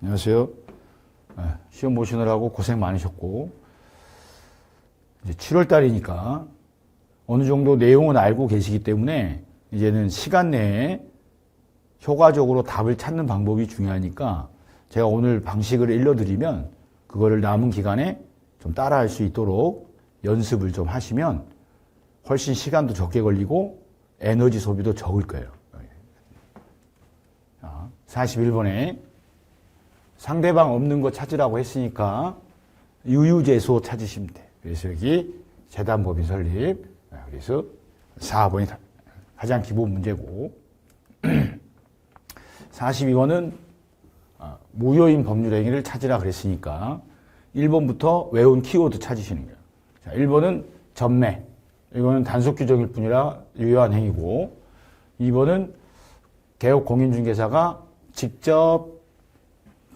안녕하세요. 시험 보시느라고 고생 많으셨고, 이제 7월 달이니까 어느 정도 내용은 알고 계시기 때문에 이제는 시간 내에 효과적으로 답을 찾는 방법이 중요하니까 제가 오늘 방식을 일러드리면 그거를 남은 기간에 좀 따라할 수 있도록 연습을 좀 하시면 훨씬 시간도 적게 걸리고 에너지 소비도 적을 거예요. 41번에 상대방 없는 거 찾으라고 했으니까 유유제소 찾으시면 돼. 그래서 여기 재단법인 설립. 그래서 4번이 가장 기본 문제고 42번은 무효인 법률행위를 찾으라 그랬으니까 1번부터 외운 키워드 찾으시는 거예요. 자, 1번은 전매. 이거는 단속 규정일 뿐이라 유효한 행위고 2번은 개업 공인중개사가 직접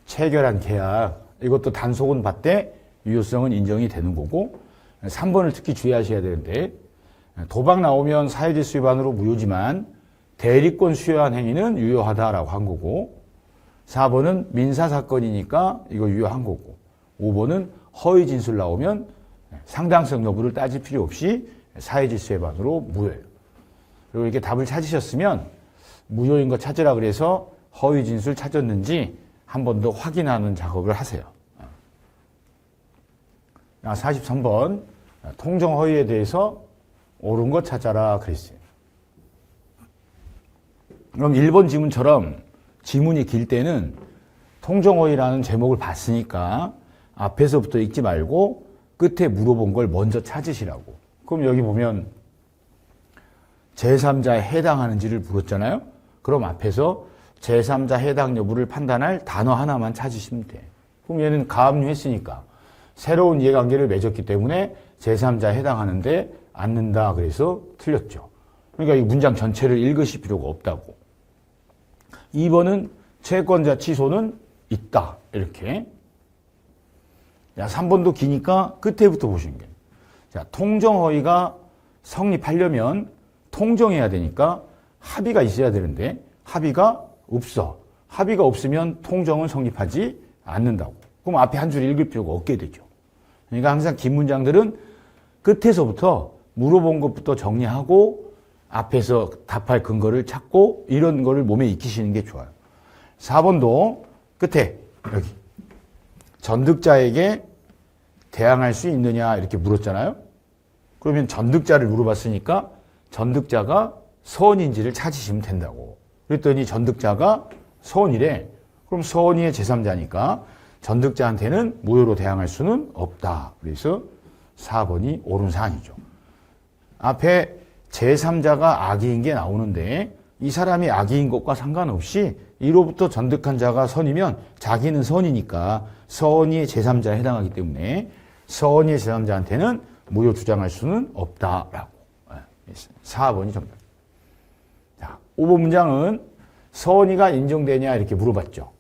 체결한 계약, 이것도 단속은 받되 유효성은 인정이 되는 거고 3번을 특히 주의하셔야 되는데 도박 나오면 사회질서 위반으로 무효지만 대리권 수여한 행위는 유효하다라고 한 거고 4번은 민사사건이니까 이거 유효한 거고 5번은 허위 진술 나오면 상당성 여부를 따질 필요 없이 사회질서 위반으로 무효예요. 그리고 이렇게 답을 찾으셨으면 무효인 거 찾으라 그래서 허위 진술 찾았는지 한 번 더 확인하는 작업을 하세요. 43번 통정 허위에 대해서 옳은 거 찾아라 그랬어요. 그럼 1번 지문처럼 지문이 길 때는 통정 허위라는 제목을 봤으니까 앞에서부터 읽지 말고 끝에 물어본 걸 먼저 찾으시라고. 그럼 여기 보면 제3자에 해당하는지를 물었잖아요. 그럼 앞에서 제3자 해당 여부를 판단할 단어 하나만 찾으시면 돼. 그럼 얘는 가압류했으니까 새로운 이해관계를 맺었기 때문에 제3자에 해당하는데 않는다. 그래서 틀렸죠. 그러니까 이 문장 전체를 읽으실 필요가 없다고. 2번은 채권자 취소는 있다. 이렇게. 3번도 기니까 끝에부터 보시는 거예요. 자, 통정허위가 성립하려면 통정해야 되니까 합의가 있어야 되는데 합의가 없어. 합의가 없으면 통정은 성립하지 않는다고. 그럼 앞에 한 줄 읽을 필요가 없게 되죠. 그러니까 항상 긴 문장들은 끝에서부터 물어본 것부터 정리하고 앞에서 답할 근거를 찾고 이런 거를 몸에 익히시는 게 좋아요. 4번도 끝에 여기 전득자에게 대항할 수 있느냐 이렇게 물었잖아요. 그러면 전득자를 물어봤으니까 전득자가 서원인지를 찾으시면 된다고. 그랬더니 전득자가 서원이래. 그럼 서원이의 제3자니까 전득자한테는 무효로 대항할 수는 없다. 그래서 4번이 옳은 사안이죠. 앞에 제3자가 악의인 게 나오는데 이 사람이 악의인 것과 상관없이 이로부터 전득한 자가 선이면 자기는 선이니까 서원이의 제3자에 해당하기 때문에 서원이의 제3자한테는 무효 주장할 수는 없다라고. 4번이 정답. 자, 5번 문장은 서원이가 인정되냐 이렇게 물어봤죠.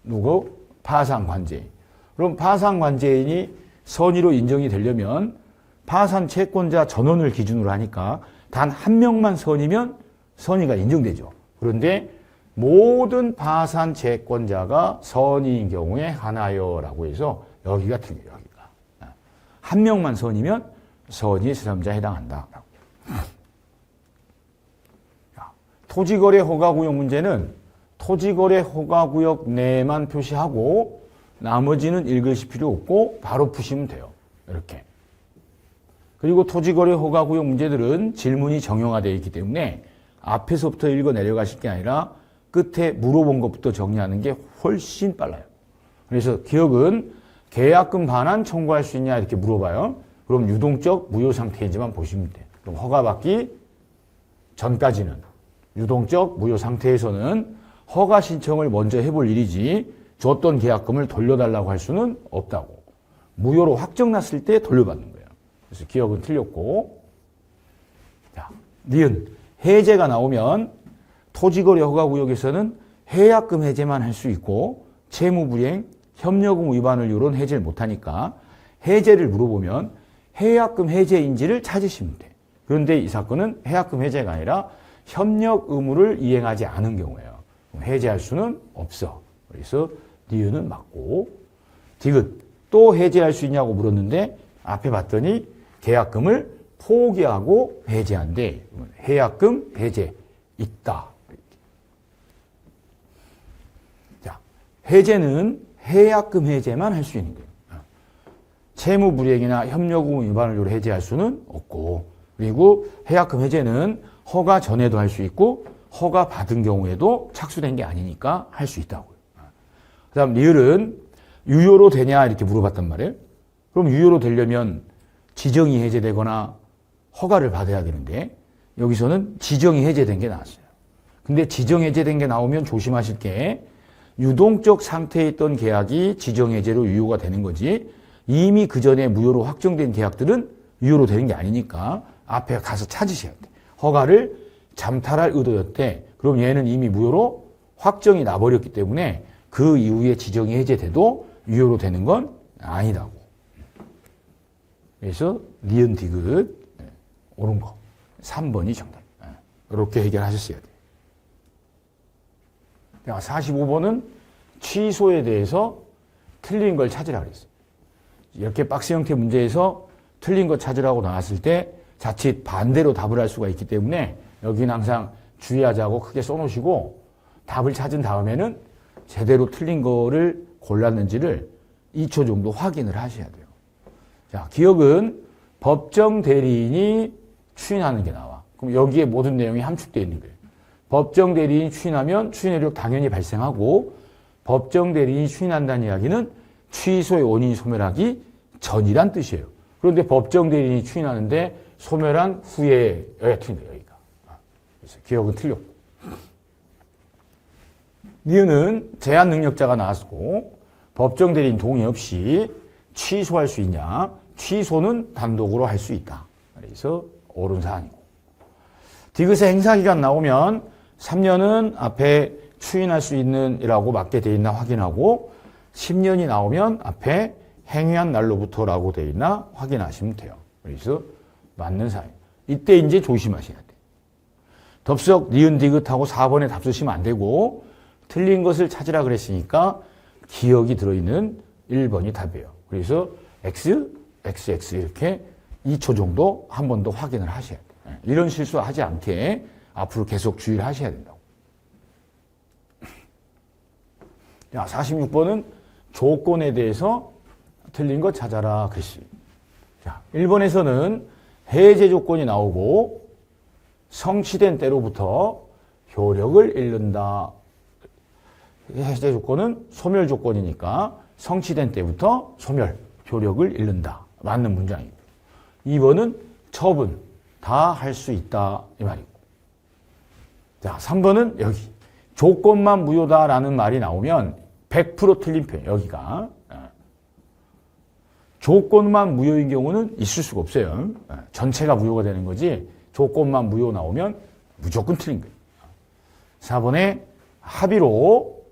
누구? 파산관제인. 그럼 파산관제인이 선의로 인정이 되려면 파산 채권자 전원을 기준으로 하니까 단 한 명만 선이면 선의가 인정되죠. 그런데 모든 파산 채권자가 선의인 경우에 하나여라고 해서 여기가 틀려요. 여기가. 한 명만 선이면 선의의 제3자에 해당한다. 토지거래 허가구역 문제는 토지거래 허가구역 내만 표시하고 나머지는 읽으실 필요 없고 바로 푸시면 돼요. 이렇게. 그리고 토지거래 허가구역 문제들은 질문이 정형화되어 있기 때문에 앞에서부터 읽어 내려가실 게 아니라 끝에 물어본 것부터 정리하는 게 훨씬 빨라요. 그래서 기억은 계약금 반환 청구할 수 있냐 이렇게 물어봐요. 그럼 유동적 무효 상태인지만 보시면 돼요. 그럼 허가받기 전까지는 유동적 무효 상태에서는 허가 신청을 먼저 해볼 일이지 줬던 계약금을 돌려달라고 할 수는 없다고. 무효로 확정났을 때 돌려받는 거예요. 그래서 기억은 틀렸고. 자, 니은 해제가 나오면 토지거래 허가구역에서는 해약금 해제만 할 수 있고 채무불이행, 협력금 위반을 이유로 해제를 못하니까 해제를 물어보면 해약금 해제인지를 찾으시면 돼. 그런데 이 사건은 해약금 해제가 아니라 협력 의무를 이행하지 않은 경우예요. 해제할 수는 없어. 그래서 니은은 맞고. 디귿. 또 해제할 수 있냐고 물었는데 앞에 봤더니 계약금을 포기하고 해제한대. 해약금 해제 있다. 자, 해제는 해약금 해제만 할 수 있는 거예요. 채무 불이행이나 협력 의무 위반을 해제할 수는 없고, 그리고 해약금 해제는 허가 전에도 할 수 있고 허가 받은 경우에도 착수된 게 아니니까 할 수 있다고요. 그다음 리을은 유효로 되냐 이렇게 물어봤단 말이에요. 그럼 유효로 되려면 지정이 해제되거나 허가를 받아야 되는데 여기서는 지정이 해제된 게 나왔어요. 근데 지정 해제된 게 나오면 조심하실 게 유동적 상태에 있던 계약이 지정 해제로 유효가 되는 거지 이미 그 전에 무효로 확정된 계약들은 유효로 되는 게 아니니까 앞에 가서 찾으셔야 돼. 허가를 잠탈할 의도였대. 그럼 얘는 이미 무효로 확정이 나버렸기 때문에 그 이후에 지정이 해제돼도 유효로 되는 건 아니다고. 그래서 니은 디귿 옳은 거 3번이 정답. 이렇게 해결하셨어야 돼요. 45번은 취소에 대해서 틀린 걸 찾으라 그랬어요. 이렇게 박스 형태 문제에서 틀린 거 찾으라고 나왔을 때 자칫 반대로 답을 할 수가 있기 때문에 여기는 항상 주의하자고 크게 써놓으시고 답을 찾은 다음에는 제대로 틀린 거를 골랐는지를 2초 정도 확인을 하셔야 돼요. 자, 기억은 법정 대리인이 추인하는 게 나와. 그럼 여기에 모든 내용이 함축되어 있는 거예요. 법정 대리인이 추인하면 추인 효력 당연히 발생하고 법정 대리인이 추인한다는 이야기는 취소의 원인이 소멸하기 전이란 뜻이에요. 그런데 법정 대리인이 추인하는데 소멸한 후에 여기가 틀린다, 여기가. 그래서 기억은 틀렸고. 니은은 제한 능력자가 나왔고 법정 대리인 동의 없이 취소할 수 있냐? 취소는 단독으로 할 수 있다. 그래서 옳은 사안이고. 디귿의 행사기간 나오면 3년은 앞에 추인할 수 있는 이라고 맞게 돼 있나 확인하고 10년이 나오면 앞에 행위한 날로부터라고 돼 있나 확인하시면 돼요. 그래서 맞는 사안. 이때 이제 조심하셔야 돼. 덥석 니은 디귿하고 4번에 답 쓰시면 안 되고 틀린 것을 찾으라 그랬으니까 기억이 들어있는 1번이 답이에요. 그래서 X, XX 이렇게 2초 정도 한 번 더 확인을 하셔야 돼요. 이런 실수하지 않게 앞으로 계속 주의를 하셔야 된다고. 자, 46번은 조건에 대해서 틀린 것 찾아라 그랬어요. 자, 1번에서는 해제 조건이 나오고 성취된 때로부터 효력을 잃는다. 해제 조건은 소멸 조건이니까 성취된 때부터 소멸, 효력을 잃는다. 맞는 문장이고. 2번은 처분, 다 할 수 있다. 이 말이고. 자, 3번은 여기. 조건만 무효다라는 말이 나오면 100% 틀린 표현, 여기가. 조건만 무효인 경우는 있을 수가 없어요. 전체가 무효가 되는 거지 조건만 무효 나오면 무조건 틀린 거예요. 4번에 합의로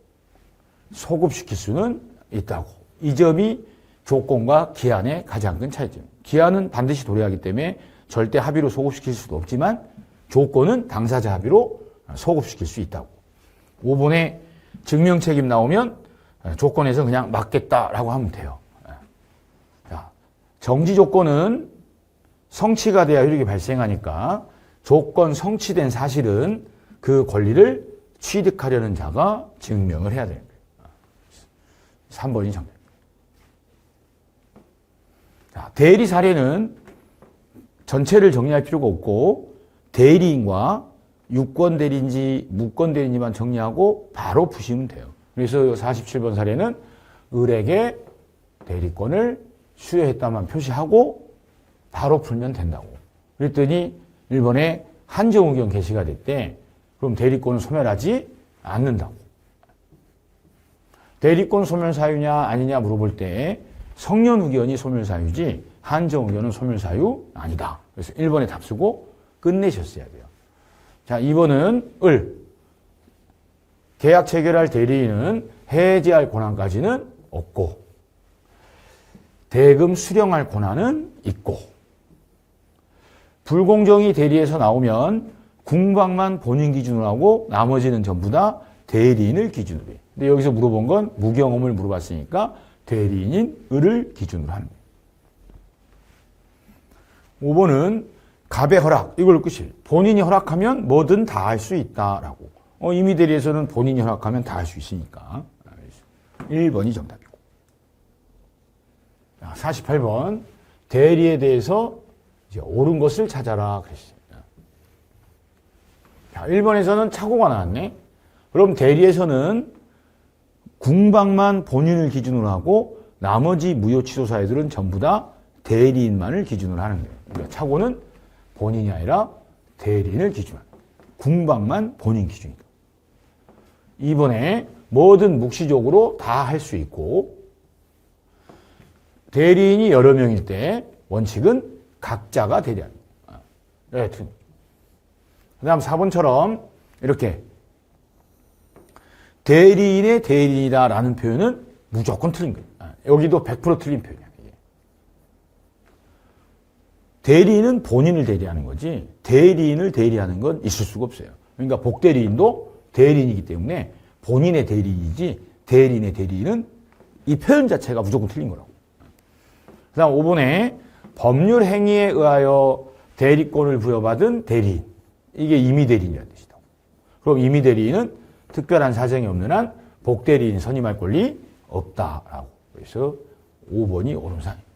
소급시킬 수는 있다고. 이 점이 조건과 기한의 가장 큰 차이점. 기한은 반드시 도래하기 때문에 절대 합의로 소급시킬 수도 없지만 조건은 당사자 합의로 소급시킬 수 있다고. 5번에 증명책임 나오면 조건에서 그냥 맞겠다라고 하면 돼요. 자, 정지 조건은 성취가 돼야 효력이 발생하니까 조건 성취된 사실은 그 권리를 취득하려는 자가 증명을 해야 되는 거예요. 3번이 정답. 자, 대리 사례는 전체를 정리할 필요가 없고 대리인과 유권 대리인지 무권 대리인지만 정리하고 바로 푸시면 돼요. 그래서 47번 사례는 을에게 대리권을 수여했다만 표시하고 바로 풀면 된다고. 그랬더니 1번에 한정 의견 게시가 됐대. 그럼 대리권은 소멸하지 않는다고. 대리권 소멸 사유냐 아니냐 물어볼 때 성년 의견이 소멸 사유지 한정 의견은 소멸 사유 아니다. 그래서 1번에 답 쓰고 끝내셨어야 돼요. 자, 2번은 을. 계약 체결할 대리인은 해지할 권한까지는 없고 대금 수령할 권한은 있고 불공정이 대리에서 나오면 궁방만 본인 기준으로 하고 나머지는 전부 다 대리인을 기준으로 해요. 근데 여기서 물어본 건 무경험을 물어봤으니까 대리인인 을을 기준으로 하는 거예요. 5번은 갑의 허락, 이걸 끝이에요. 본인이 허락하면 뭐든 다 할 수 있다라고. 임의대리에서는 본인이 허락하면 다 할 수 있으니까. 1번이 정답이고. 48번. 대리에 대해서 이제 옳은 것을 찾아라 그랬어요. 자, 1번에서는 착오가 나왔네. 그럼 대리에서는 궁방만 본인을 기준으로 하고 나머지 무효 취소 사유들은 전부 다 대리인만을 기준으로 하는 거예요. 그러니까 착오는 본인이 아니라 대리인을 기준으로 하는 거예요. 궁방만 본인 기준이다. 2번에 뭐든 묵시적으로 다 할 수 있고 대리인이 여러 명일 때 원칙은 각자가 대리하는 거예요. 여하튼 그 다음 4번처럼 이렇게 대리인의 대리인이다라는 표현은 무조건 틀린 거예요. 여기도 100% 틀린 표현이야. 이게. 대리인은 본인을 대리하는 거지 대리인을 대리하는 건 있을 수가 없어요. 그러니까 복대리인도 대리인이기 때문에 본인의 대리인이지 대리인의 대리인은 이 표현 자체가 무조건 틀린 거라고. 그 다음 5번에 법률 행위에 의하여 대리권을 부여받은 대리인. 이게 임의대리인이라는 뜻이다. 그럼 임의대리인은 특별한 사정이 없는 한 복대리인 선임할 권리 없다라고. 그래서 5번이 옳은 사항이에요.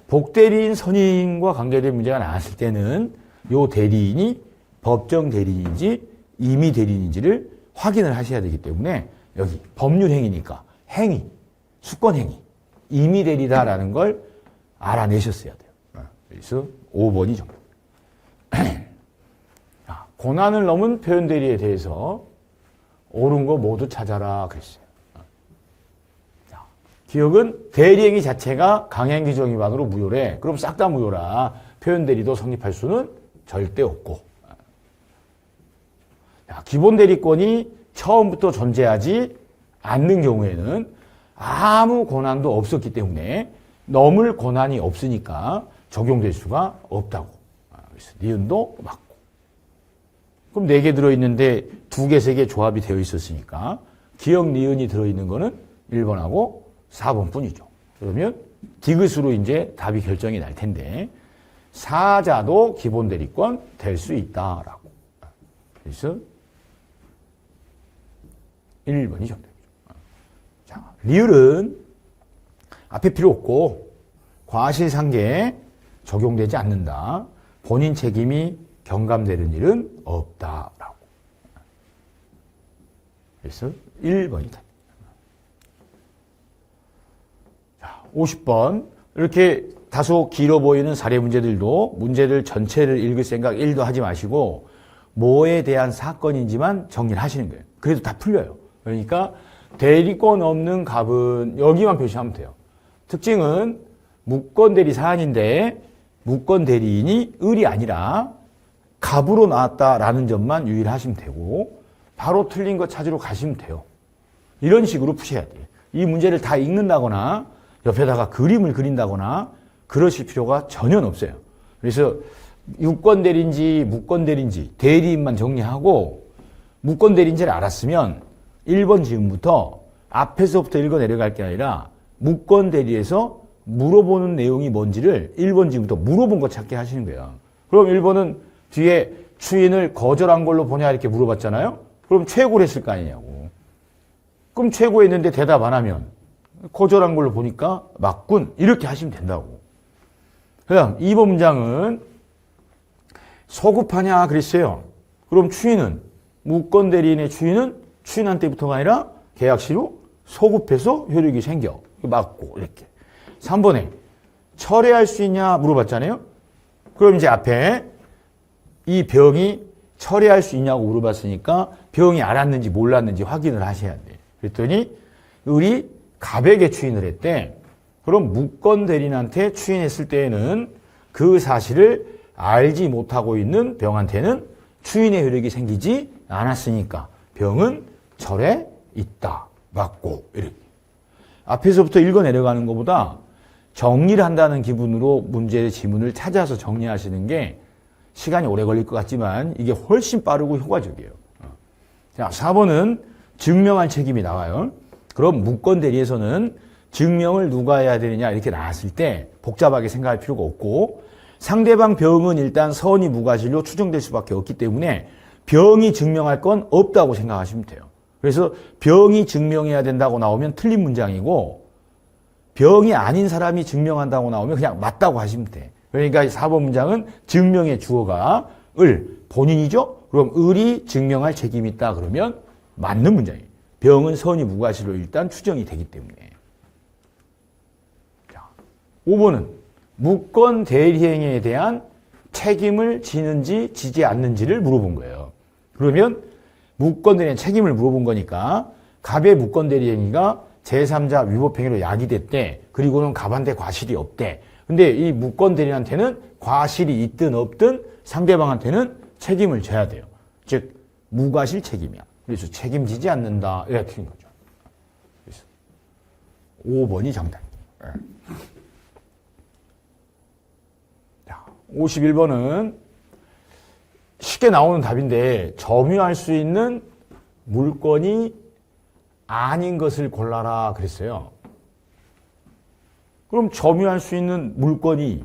복대리인 선임과 관계된 문제가 나왔을 때는 이 대리인이 법정 대리인인지 임의대리인인지를 확인을 하셔야 되기 때문에 여기 법률 행위니까 행위, 수권 행위, 임의대리다라는 걸 알아내셨어야 돼요. 그래서 5번이 정답. 고난을 넘은 표현 대리에 대해서 옳은 거 모두 찾아라 그랬어요. 기억은 대리행위 자체가 강행위 규정 위반으로 무효래. 그럼 싹 다 무효라. 표현 대리도 성립할 수는 절대 없고. 기본 대리권이 처음부터 존재하지 않는 경우에는 아무 권한도 없었기 때문에 넘을 권한이 없으니까 적용될 수가 없다고. 그래서 니은도 맞고. 그럼 4개 들어있는데 2개, 3개 조합이 되어 있었으니까 기억 니은이 들어있는 거는 1번하고 4번 뿐이죠. 그러면 디귿으로 이제 답이 결정이 날 텐데 사자도 기본 대리권 될 수 있다라고. 그래서 1번이 정답이죠. 자, 리을은 앞에 필요 없고 과실상계에 적용되지 않는다. 본인 책임이 경감되는 일은 없다라고. 그래서 1번이다. 자, 50번. 이렇게 다소 길어 보이는 사례 문제들도 문제들 전체를 읽을 생각 1도 하지 마시고 뭐에 대한 사건인지만 정리를 하시는 거예요. 그래도 다 풀려요. 그러니까 대리권 없는 갑은 여기만 표시하면 돼요. 특징은 무권 대리 사안인데 무권 대리인이 을이 아니라 갑으로 나왔다라는 점만 유의하시면 되고 바로 틀린 거 찾으러 가시면 돼요. 이런 식으로 푸셔야 돼요. 이 문제를 다 읽는다거나 옆에다가 그림을 그린다거나 그러실 필요가 전혀 없어요. 그래서 유권 대리인지 무권 대리인지 대리인만 정리하고 무권 대리인지를 알았으면 1번 지금부터 앞에서부터 읽어 내려갈 게 아니라 무권 대리에서 물어보는 내용이 뭔지를 1번 지금부터 물어본 거 찾게 하시는 거예요. 그럼 1번은 뒤에 추인을 거절한 걸로 보냐 이렇게 물어봤잖아요. 그럼 최고를 했을 거 아니냐고. 그럼 최고했는데 대답 안 하면 거절한 걸로 보니까 맞군. 이렇게 하시면 된다고. 그 다음 2번 문장은 소급하냐 그랬어요. 그럼 추인은 무권 대리인의 추인은 추인한테부터가 아니라 계약시로 소급해서 효력이 생겨. 맞고 이렇게. 3번에 철회할 수 있냐 물어봤잖아요. 그럼 이제 앞에 이 병이 철회할 수 있냐고 물어봤으니까 병이 알았는지 몰랐는지 확인을 하셔야 돼. 그랬더니 을이 갑에게 추인을 했대. 그럼 무권 대리인한테 추인했을 때에는 그 사실을 알지 못하고 있는 병한테는 추인의 효력이 생기지 않았으니까 병은 철회 있다. 맞고 이렇게. 앞에서부터 읽어 내려가는 것보다 정리를 한다는 기분으로 문제의 지문을 찾아서 정리하시는 게 시간이 오래 걸릴 것 같지만 이게 훨씬 빠르고 효과적이에요. 자, 4번은 증명할 책임이 나와요. 그럼 무권 대리에서는 증명을 누가 해야 되느냐 이렇게 나왔을 때 복잡하게 생각할 필요가 없고 상대방 병은 일단 서원이 무과실로 추정될 수밖에 없기 때문에 병이 증명할 건 없다고 생각하시면 돼요. 그래서 병이 증명해야 된다고 나오면 틀린 문장이고 병이 아닌 사람이 증명한다고 나오면 그냥 맞다고 하시면 돼. 그러니까 4번 문장은 증명의 주어가 을, 본인이죠? 그럼 을이 증명할 책임이 있다 그러면 맞는 문장이에요. 병은 서원이 무과실로 일단 추정이 되기 때문에. 자, 5번은 무권 대리행위에 대한 책임을 지는지 지지 않는지를 물어본 거예요. 그러면 무권 대리행 책임을 물어본 거니까 갑의 무권 대리행위가 제3자 위법행위로 야기됐대. 그리고는 갑한테 과실이 없대. 근데 이 무권 대리한테는 과실이 있든 없든 상대방한테는 책임을 져야 돼요. 즉 무과실 책임이야. 그래서 책임지지 않는다. 이렇게 된 거죠. 그래서 5번이 정답이에요. 51번은 쉽게 나오는 답인데 점유할 수 있는 물건이 아닌 것을 골라라 그랬어요. 그럼 점유할 수 있는 물건이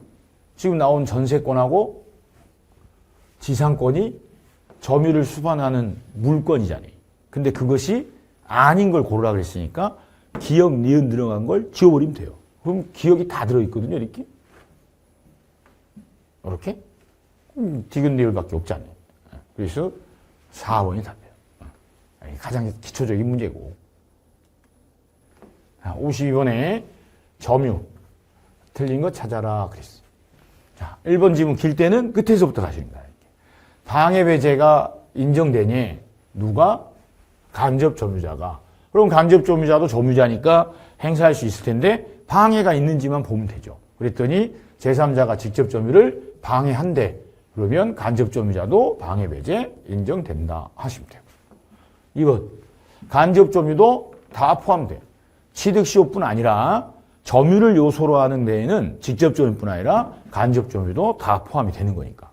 지금 나온 전세권하고 지상권이 점유를 수반하는 물건이잖아요. 근데 그것이 아닌 걸 고르라 그랬으니까 기역, 니은 들어간 걸 지워버리면 돼요. 그럼 기역이 다 들어있거든요, 이렇게. 이렇게? 디귿, 리을밖에 없잖아요. 그래서 4번이 답이에요. 가장 기초적인 문제고. 52번에 점유. 틀린 거 찾아라 그랬어요. 자, 1번 지문 길 때는 끝에서부터 가시는 거예요. 방해배제가 인정되니 누가? 간접 점유자가. 그럼 간접 점유자도 점유자니까 행사할 수 있을 텐데 방해가 있는지만 보면 되죠. 그랬더니 제3자가 직접 점유를 방해한대. 그러면 간접 점유자도 방해배제 인정된다 하시면 돼요. 이것 간접 점유도 다 포함돼요. 취득시효뿐 아니라 점유를 요소로 하는 데에는 직접 점유뿐 아니라 간접 점유도 다 포함이 되는 거니까.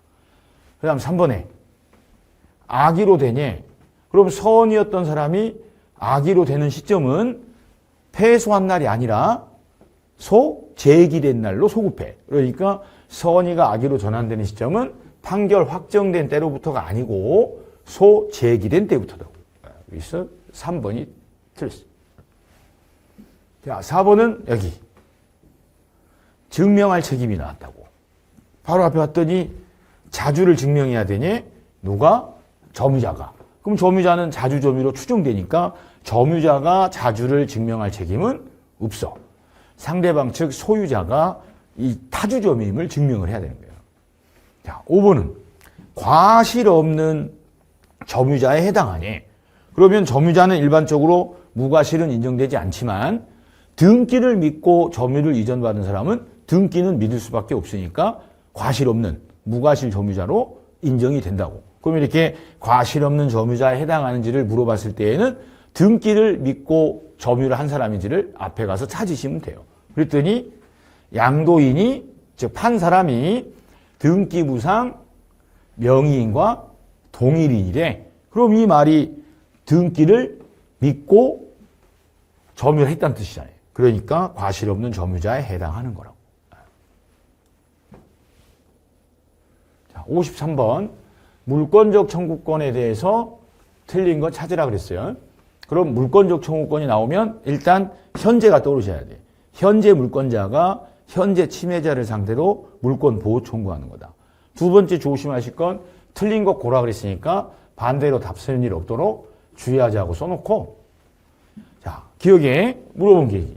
그 다음 3번에 악의로 되니 그럼 서원이었던 사람이 악의로 되는 시점은 패소한 날이 아니라 제기된 날로 소급해. 그러니까 서원이가 악의로 전환되는 시점은 판결 확정된 때로부터가 아니고 제기된 때부터다. 그래서 3번이 틀렸어요. 자, 4번은 여기 증명할 책임이 나왔다고. 바로 앞에 봤더니 자주를 증명해야 되니 누가? 점유자가. 그럼 점유자는 자주 점유로 추정되니까 점유자가 자주를 증명할 책임은 없어. 상대방 측 소유자가 이 타주 점유임을 증명을 해야 되는 거예요. 자, 5번은 과실 없는 점유자에 해당하니 그러면 점유자는 일반적으로 무과실은 인정되지 않지만 등기를 믿고 점유를 이전받은 사람은 등기는 믿을 수밖에 없으니까 과실 없는 무과실 점유자로 인정이 된다고. 그럼 이렇게 과실 없는 점유자에 해당하는지를 물어봤을 때에는 등기를 믿고 점유를 한 사람인지를 앞에 가서 찾으시면 돼요. 그랬더니 양도인이 즉 판 사람이 등기부상 명의인과 동일인이래. 그럼 이 말이 등기를 믿고 점유를 했다는 뜻이잖아요. 그러니까 과실 없는 점유자에 해당하는 거라고. 자, 53번 물권적 청구권에 대해서 틀린 거 찾으라 그랬어요. 그럼 물권적 청구권이 나오면 일단 현재가 떠오르셔야 돼요. 현재 물권자가 현재 침해자를 상대로 물권 보호 청구하는 거다. 두 번째 조심하실 건 틀린 거 고라 그랬으니까 반대로 답 쓰는 일 없도록 주의하자고 써놓고 자, 기억에 물어본 게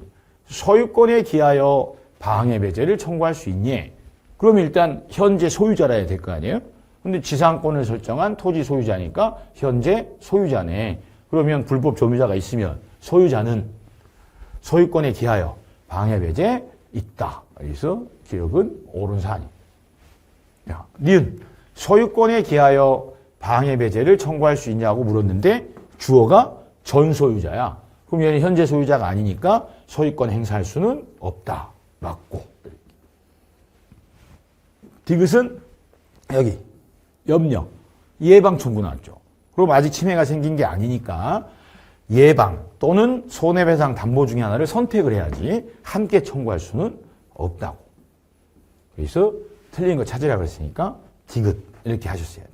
소유권에 기하여 방해배제를 청구할 수 있니? 그럼 일단 현재 소유자라야 될 거 아니에요? 근데 지상권을 설정한 토지 소유자니까 현재 소유자네. 그러면 불법 점유자가 있으면 소유자는 소유권에 기하여 방해배제 있다. 그래서 기억은 옳은 사안이. 니은 소유권에 기하여 방해배제를 청구할 수 있냐고 물었는데 주어가 전 소유자야. 그럼 얘는 현재 소유자가 아니니까 소유권 행사할 수는 없다. 맞고. 디귿은 여기 염려, 예방 청구 나왔죠. 그럼 아직 침해가 생긴 게 아니니까 예방 또는 손해배상 담보 중에 하나를 선택을 해야지 함께 청구할 수는 없다고. 그래서 틀린 거 찾으라 그랬으니까 디귿 이렇게 하셨어야 돼.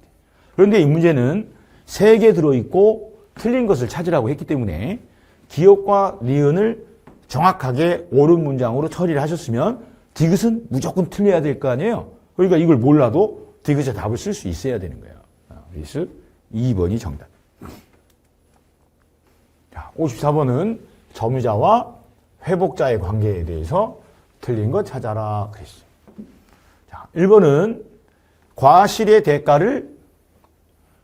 그런데 이 문제는 3개 들어있고 틀린 것을 찾으라고 했기 때문에 기역과 니은을 정확하게 옳은 문장으로 처리를 하셨으면 디귿은 무조건 틀려야 될 거 아니에요. 그러니까 이걸 몰라도 디귿의 답을 쓸 수 있어야 되는 거예요. 그래서 2번이 정답. 자, 54번은 점유자와 회복자의 관계에 대해서 틀린 거 찾아라 그랬어요. 자, 1번은 과실의 대가를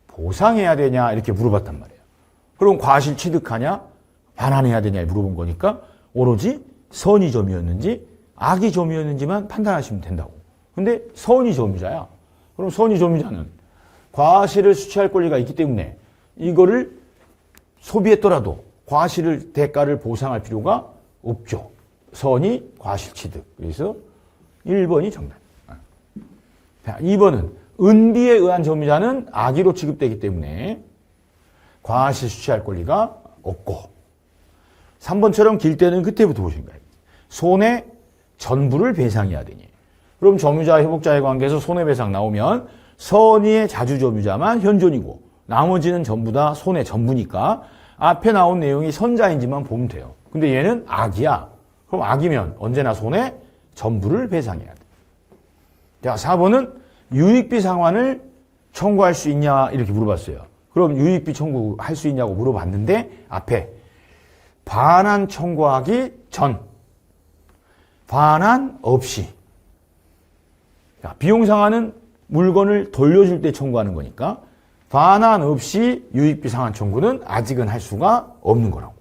보상해야 되냐 이렇게 물어봤단 말이에요. 그럼 과실 취득하냐 반환해야 되냐 물어본 거니까 오로지 선의 점유였는지 악의 점유였는지만 판단하시면 된다고. 근데 선의 점유자야. 그럼 선의 점유자는 과실을 수취할 권리가 있기 때문에 이거를 소비했더라도 과실을 대가를 보상할 필요가 없죠. 선의 과실 취득. 그래서 1번이 정답. 자, 2번은 은비에 의한 점유자는 악의로 취급되기 때문에 과실 수취할 권리가 없고 3번처럼 길 때는 그때부터 보신 거예요. 손해 전부를 배상해야 되니. 그럼 점유자 회복자의 관계에서 손해배상 나오면 선의의 자주점유자만 현존이고 나머지는 전부 다 손해 전부니까 앞에 나온 내용이 선자인지만 보면 돼요. 근데 얘는 악이야. 그럼 악이면 언제나 손해 전부를 배상해야 돼. 자, 4번은 유익비 상환을 청구할 수 있냐 이렇게 물어봤어요. 그럼 유익비 청구할 수 있냐고 물어봤는데 앞에 반환 청구하기 전, 반환 없이. 자, 비용 상환은 물건을 돌려줄 때 청구하는 거니까 반환 없이 유익비 상환 청구는 아직은 할 수가 없는 거라고.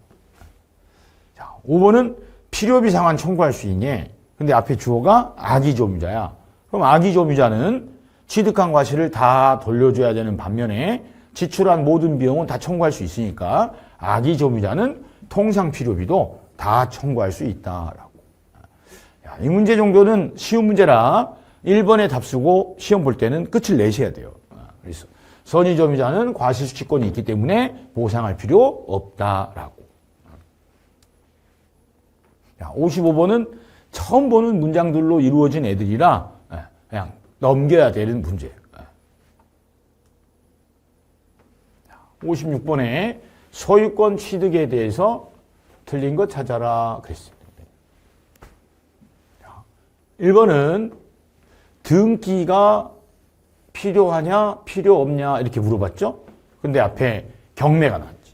자, 5번은 필요비 상환 청구할 수 있니? 근데 앞에 주어가 악의점유자야. 그럼 악의점유자는 취득한 과실을 다 돌려줘야 되는 반면에 지출한 모든 비용은 다 청구할 수 있으니까 악의점유자는 통상 필요비도 다 청구할 수 있다라고. 이 문제 정도는 쉬운 문제라 1번에 답 쓰고 시험 볼 때는 끝을 내셔야 돼요. 그래서 선의점유자는 과실수취권이 있기 때문에 보상할 필요 없다라고. 55번은 처음 보는 문장들로 이루어진 애들이라 그냥 넘겨야 되는 문제예요. 56번에 소유권 취득에 대해서 틀린 거 찾아라 그랬습니다. 1번은 등기가 필요하냐 필요 없냐 이렇게 물어봤죠. 근데 앞에 경매가 나왔지.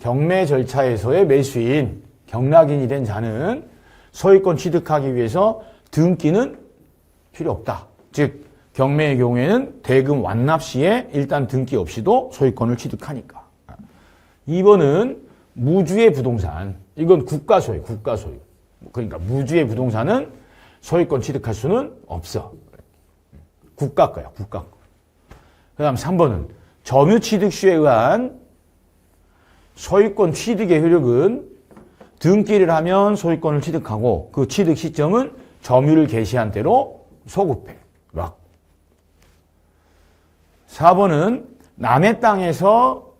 경매 절차에서의 매수인 경락인이 된 자는 소유권 취득하기 위해서 등기는 필요 없다. 즉 경매의 경우에는 대금 완납 시에 일단 등기 없이도 소유권을 취득하니까. 2번은 무주의 부동산. 이건 국가소유, 국가소유. 그러니까 무주의 부동산은 소유권 취득할 수는 없어. 국가 거야, 국가 거. 그 다음 3번은 점유 취득 시에 의한 소유권 취득의 효력은 등기를 하면 소유권을 취득하고 그 취득 시점은 점유를 개시한 때로 소급해. 락. 4번은 남의 땅에서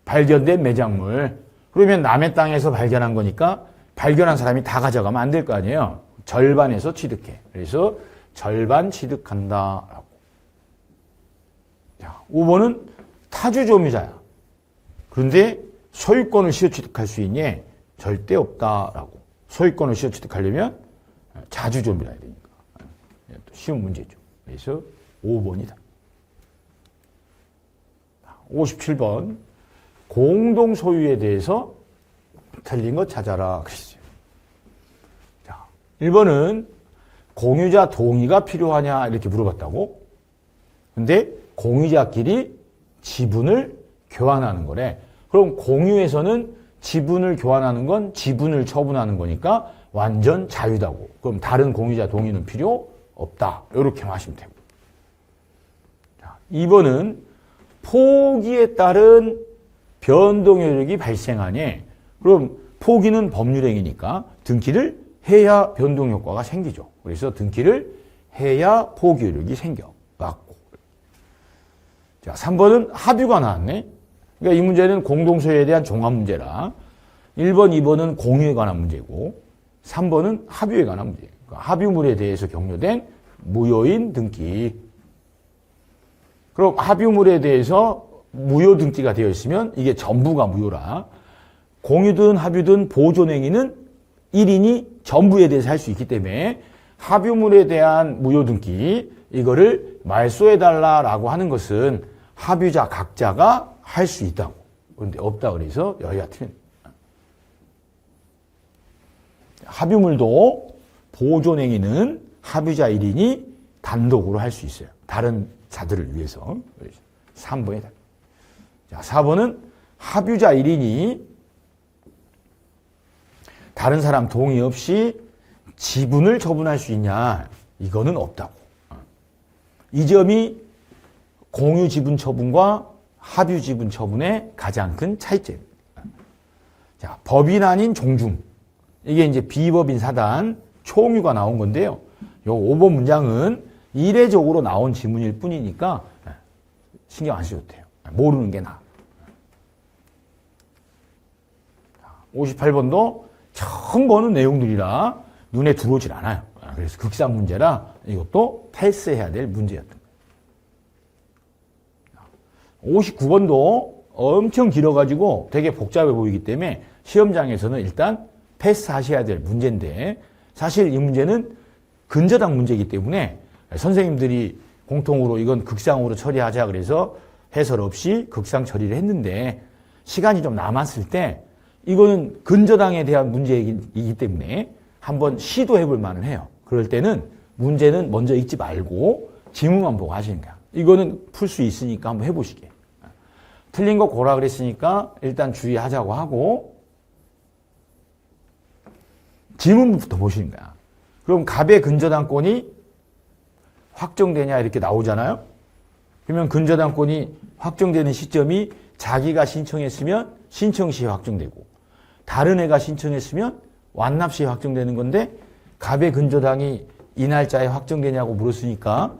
발견된 매장물. 그러면 남의 땅에서 발견한 거니까 발견한 사람이 다 가져가면 안 될 거 아니에요. 절반에서 취득해. 그래서 절반 취득한다라고. 자, 5번은 타주점유자야. 그런데 소유권을 시효 취득할 수 있니? 절대 없다라고. 소유권을 시효 취득하려면 자주점유자야 되니까. 쉬운 문제죠. 그래서 5번이다. 57번 공동 소유에 대해서 틀린 거 찾아라 그랬어요. 자, 1번은 공유자 동의가 필요하냐 이렇게 물어봤다고. 근데 공유자끼리 지분을 교환하는 거래. 그럼 공유에서는 지분을 교환하는 건 지분을 처분하는 거니까 완전 자유다고. 그럼 다른 공유자 동의는 필요 없다. 이렇게 하시면 되고. 자, 2번은 포기에 따른 변동 효력이 발생하니 그럼 포기는 법률행위니까 등기를 해야 변동 효과가 생기죠. 그래서 등기를 해야 포기 효력이 생겨. 맞고. 자, 3번은 합유가 나왔네. 그러니까 이 문제는 공동소유에 대한 종합 문제라 1번, 2번은 공유에 관한 문제고 3번은 합유에 관한 문제예요. 그러니까 합유물에 대해서 격려된 무효인 등기. 그럼 합유물에 대해서 무효 등기가 되어 있으면 이게 전부가 무효라. 공유든 합유든 보존행위는 1인이 전부에 대해서 할 수 있기 때문에 합유물에 대한 무효 등기 이거를 말소해달라라고 하는 것은 합유자 각자가 할 수 있다고. 그런데 없다 그래서 여기가 틀린. 합유물도 보존행위는 합유자 1인이 단독으로 할 수 있어요. 다른 자들을 위해서. 3번이 다. 자, 4번은 합유자 1인이 다른 사람 동의 없이 지분을 처분할 수 있냐? 이거는 없다고. 이 점이 공유 지분 처분과 합유 지분 처분의 가장 큰 차이점입니다. 자, 법인 아닌 종중. 이게 이제 비법인 사단 총유가 나온 건데요. 요 5번 문장은 이례적으로 나온 지문일 뿐이니까 신경 안 쓰셔도 돼요. 모르는 게 나아. 58번도 처음 보는 내용들이라 눈에 들어오질 않아요. 그래서 극상 문제라 이것도 패스해야 될 문제였던 거예요. 59번도 엄청 길어가지고 되게 복잡해 보이기 때문에 시험장에서는 일단 패스하셔야 될 문제인데 사실 이 문제는 근저당 문제이기 때문에 선생님들이 공통으로 이건 극상으로 처리하자 그래서 해설 없이 극상 처리를 했는데 시간이 좀 남았을 때 이거는 근저당에 대한 문제이기 때문에 한번 시도해 볼 만은 해요. 그럴 때는 문제는 먼저 읽지 말고 지문만 보고 하시는 거야. 이거는 풀 수 있으니까 한번 해보시게. 틀린 거 고라 그랬으니까 일단 주의하자고 하고 지문부터 보시는 거야. 그럼 갑의 근저당권이 확정되냐 이렇게 나오잖아요. 그러면 근저당권이 확정되는 시점이 자기가 신청했으면 신청 시에 확정되고 다른 애가 신청했으면 완납 시에 확정되는 건데 갑의 근저당이 이 날짜에 확정되냐고 물었으니까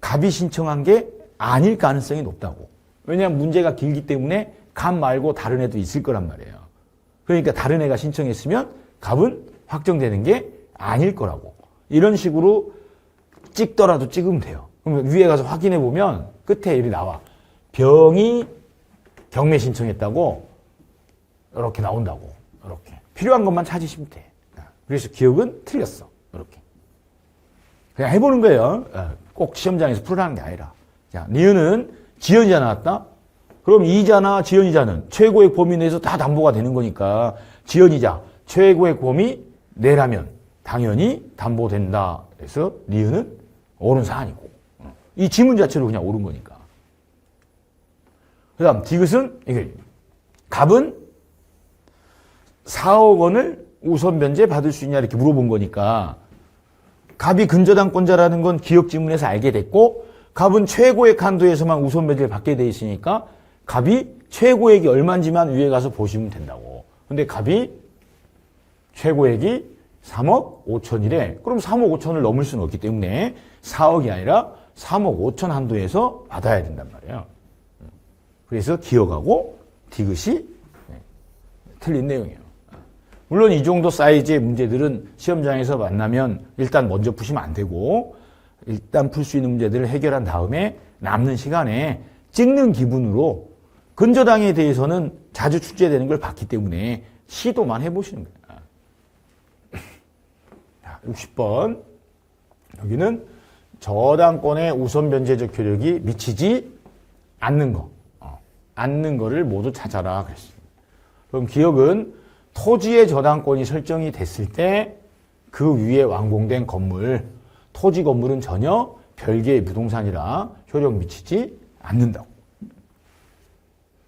갑이 신청한 게 아닐 가능성이 높다고. 왜냐하면 문제가 길기 때문에 갑 말고 다른 애도 있을 거란 말이에요. 그러니까 다른 애가 신청했으면 갑은 확정되는 게 아닐 거라고. 이런 식으로 찍더라도 찍으면 돼요. 그럼 위에 가서 확인해 보면 끝에 일이 나와. 병이 경매 신청했다고 이렇게 나온다고. 이렇게. 필요한 것만 찾으시면 돼. 그래서 기억은 틀렸어. 이렇게. 그냥 해보는 거예요. 꼭 시험장에서 풀으라는 게 아니라. 자, 니은은 지연이자 나왔다? 그럼 이자나 지연이자는 최고액 범위 내에서 다 담보가 되는 거니까 지연이자 최고액 범위 내라면 당연히 담보된다. 그래서 니은은 옳은 사안이고 이 지문 자체로 그냥 옳은 거니까. 그 다음 디귿은 이게 갑은 4억 원을 우선 변제 받을 수 있냐 이렇게 물어본 거니까 갑이 근저당권자라는 건 기억 지문에서 알게 됐고 갑은 최고액 한도에서만 우선 변제를 받게 돼 있으니까 갑이 최고액이 얼마인지만 위에 가서 보시면 된다고. 근데 갑이 최고액이 3억 5천이래. 그럼 3억 5천을 넘을 수는 없기 때문에 4억이 아니라 3억 5천 한도에서 받아야 된단 말이에요. 그래서 기억하고 디귿이 틀린 내용이에요. 물론 이 정도 사이즈의 문제들은 시험장에서 만나면 일단 먼저 푸시면 안 되고 일단 풀 수 있는 문제들을 해결한 다음에 남는 시간에 찍는 기분으로 근저당에 대해서는 자주 출제되는 걸 봤기 때문에 시도만 해보시는 거예요. 60번. 여기는 저당권의 우선 변제적 효력이 미치지 않는 거. 않는 거를 모두 찾아라 그랬습니다. 그럼 기억은 토지의 저당권이 설정이 됐을 때 그 위에 완공된 건물, 토지 건물은 전혀 별개의 부동산이라 효력 미치지 않는다고.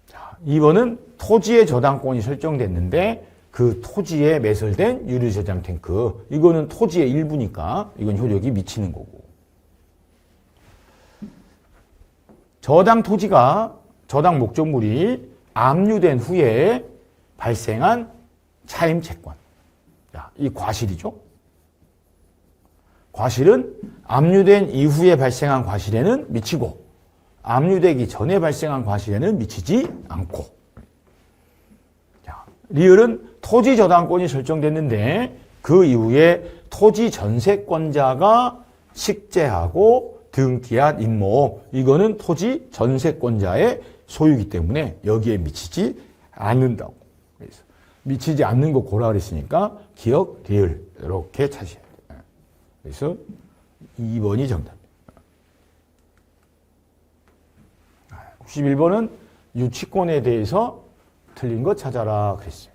자, 2번은 토지의 저당권이 설정됐는데 그 토지에 매설된 유리저장 탱크. 이거는 토지의 일부니까 이건 효력이 미치는 거고. 저당 토지가, 저당 목적물이 압류된 후에 발생한 차임 채권. 자, 이 과실이죠. 과실은 압류된 이후에 발생한 과실에는 미치고 압류되기 전에 발생한 과실에는 미치지 않고. 자, 리을은 토지 저당권이 설정됐는데 그 이후에 토지 전세권자가 식재하고 등기한 임모, 이거는 토지 전세권자의 소유이기 때문에 여기에 미치지 않는다고. 그래서 미치지 않는 거 고라 그랬으니까 기억, 리을 이렇게 찾으셔야 돼요. 그래서 2번이 정답입니다. 91번은 유치권에 대해서 틀린 거 찾아라 그랬어요.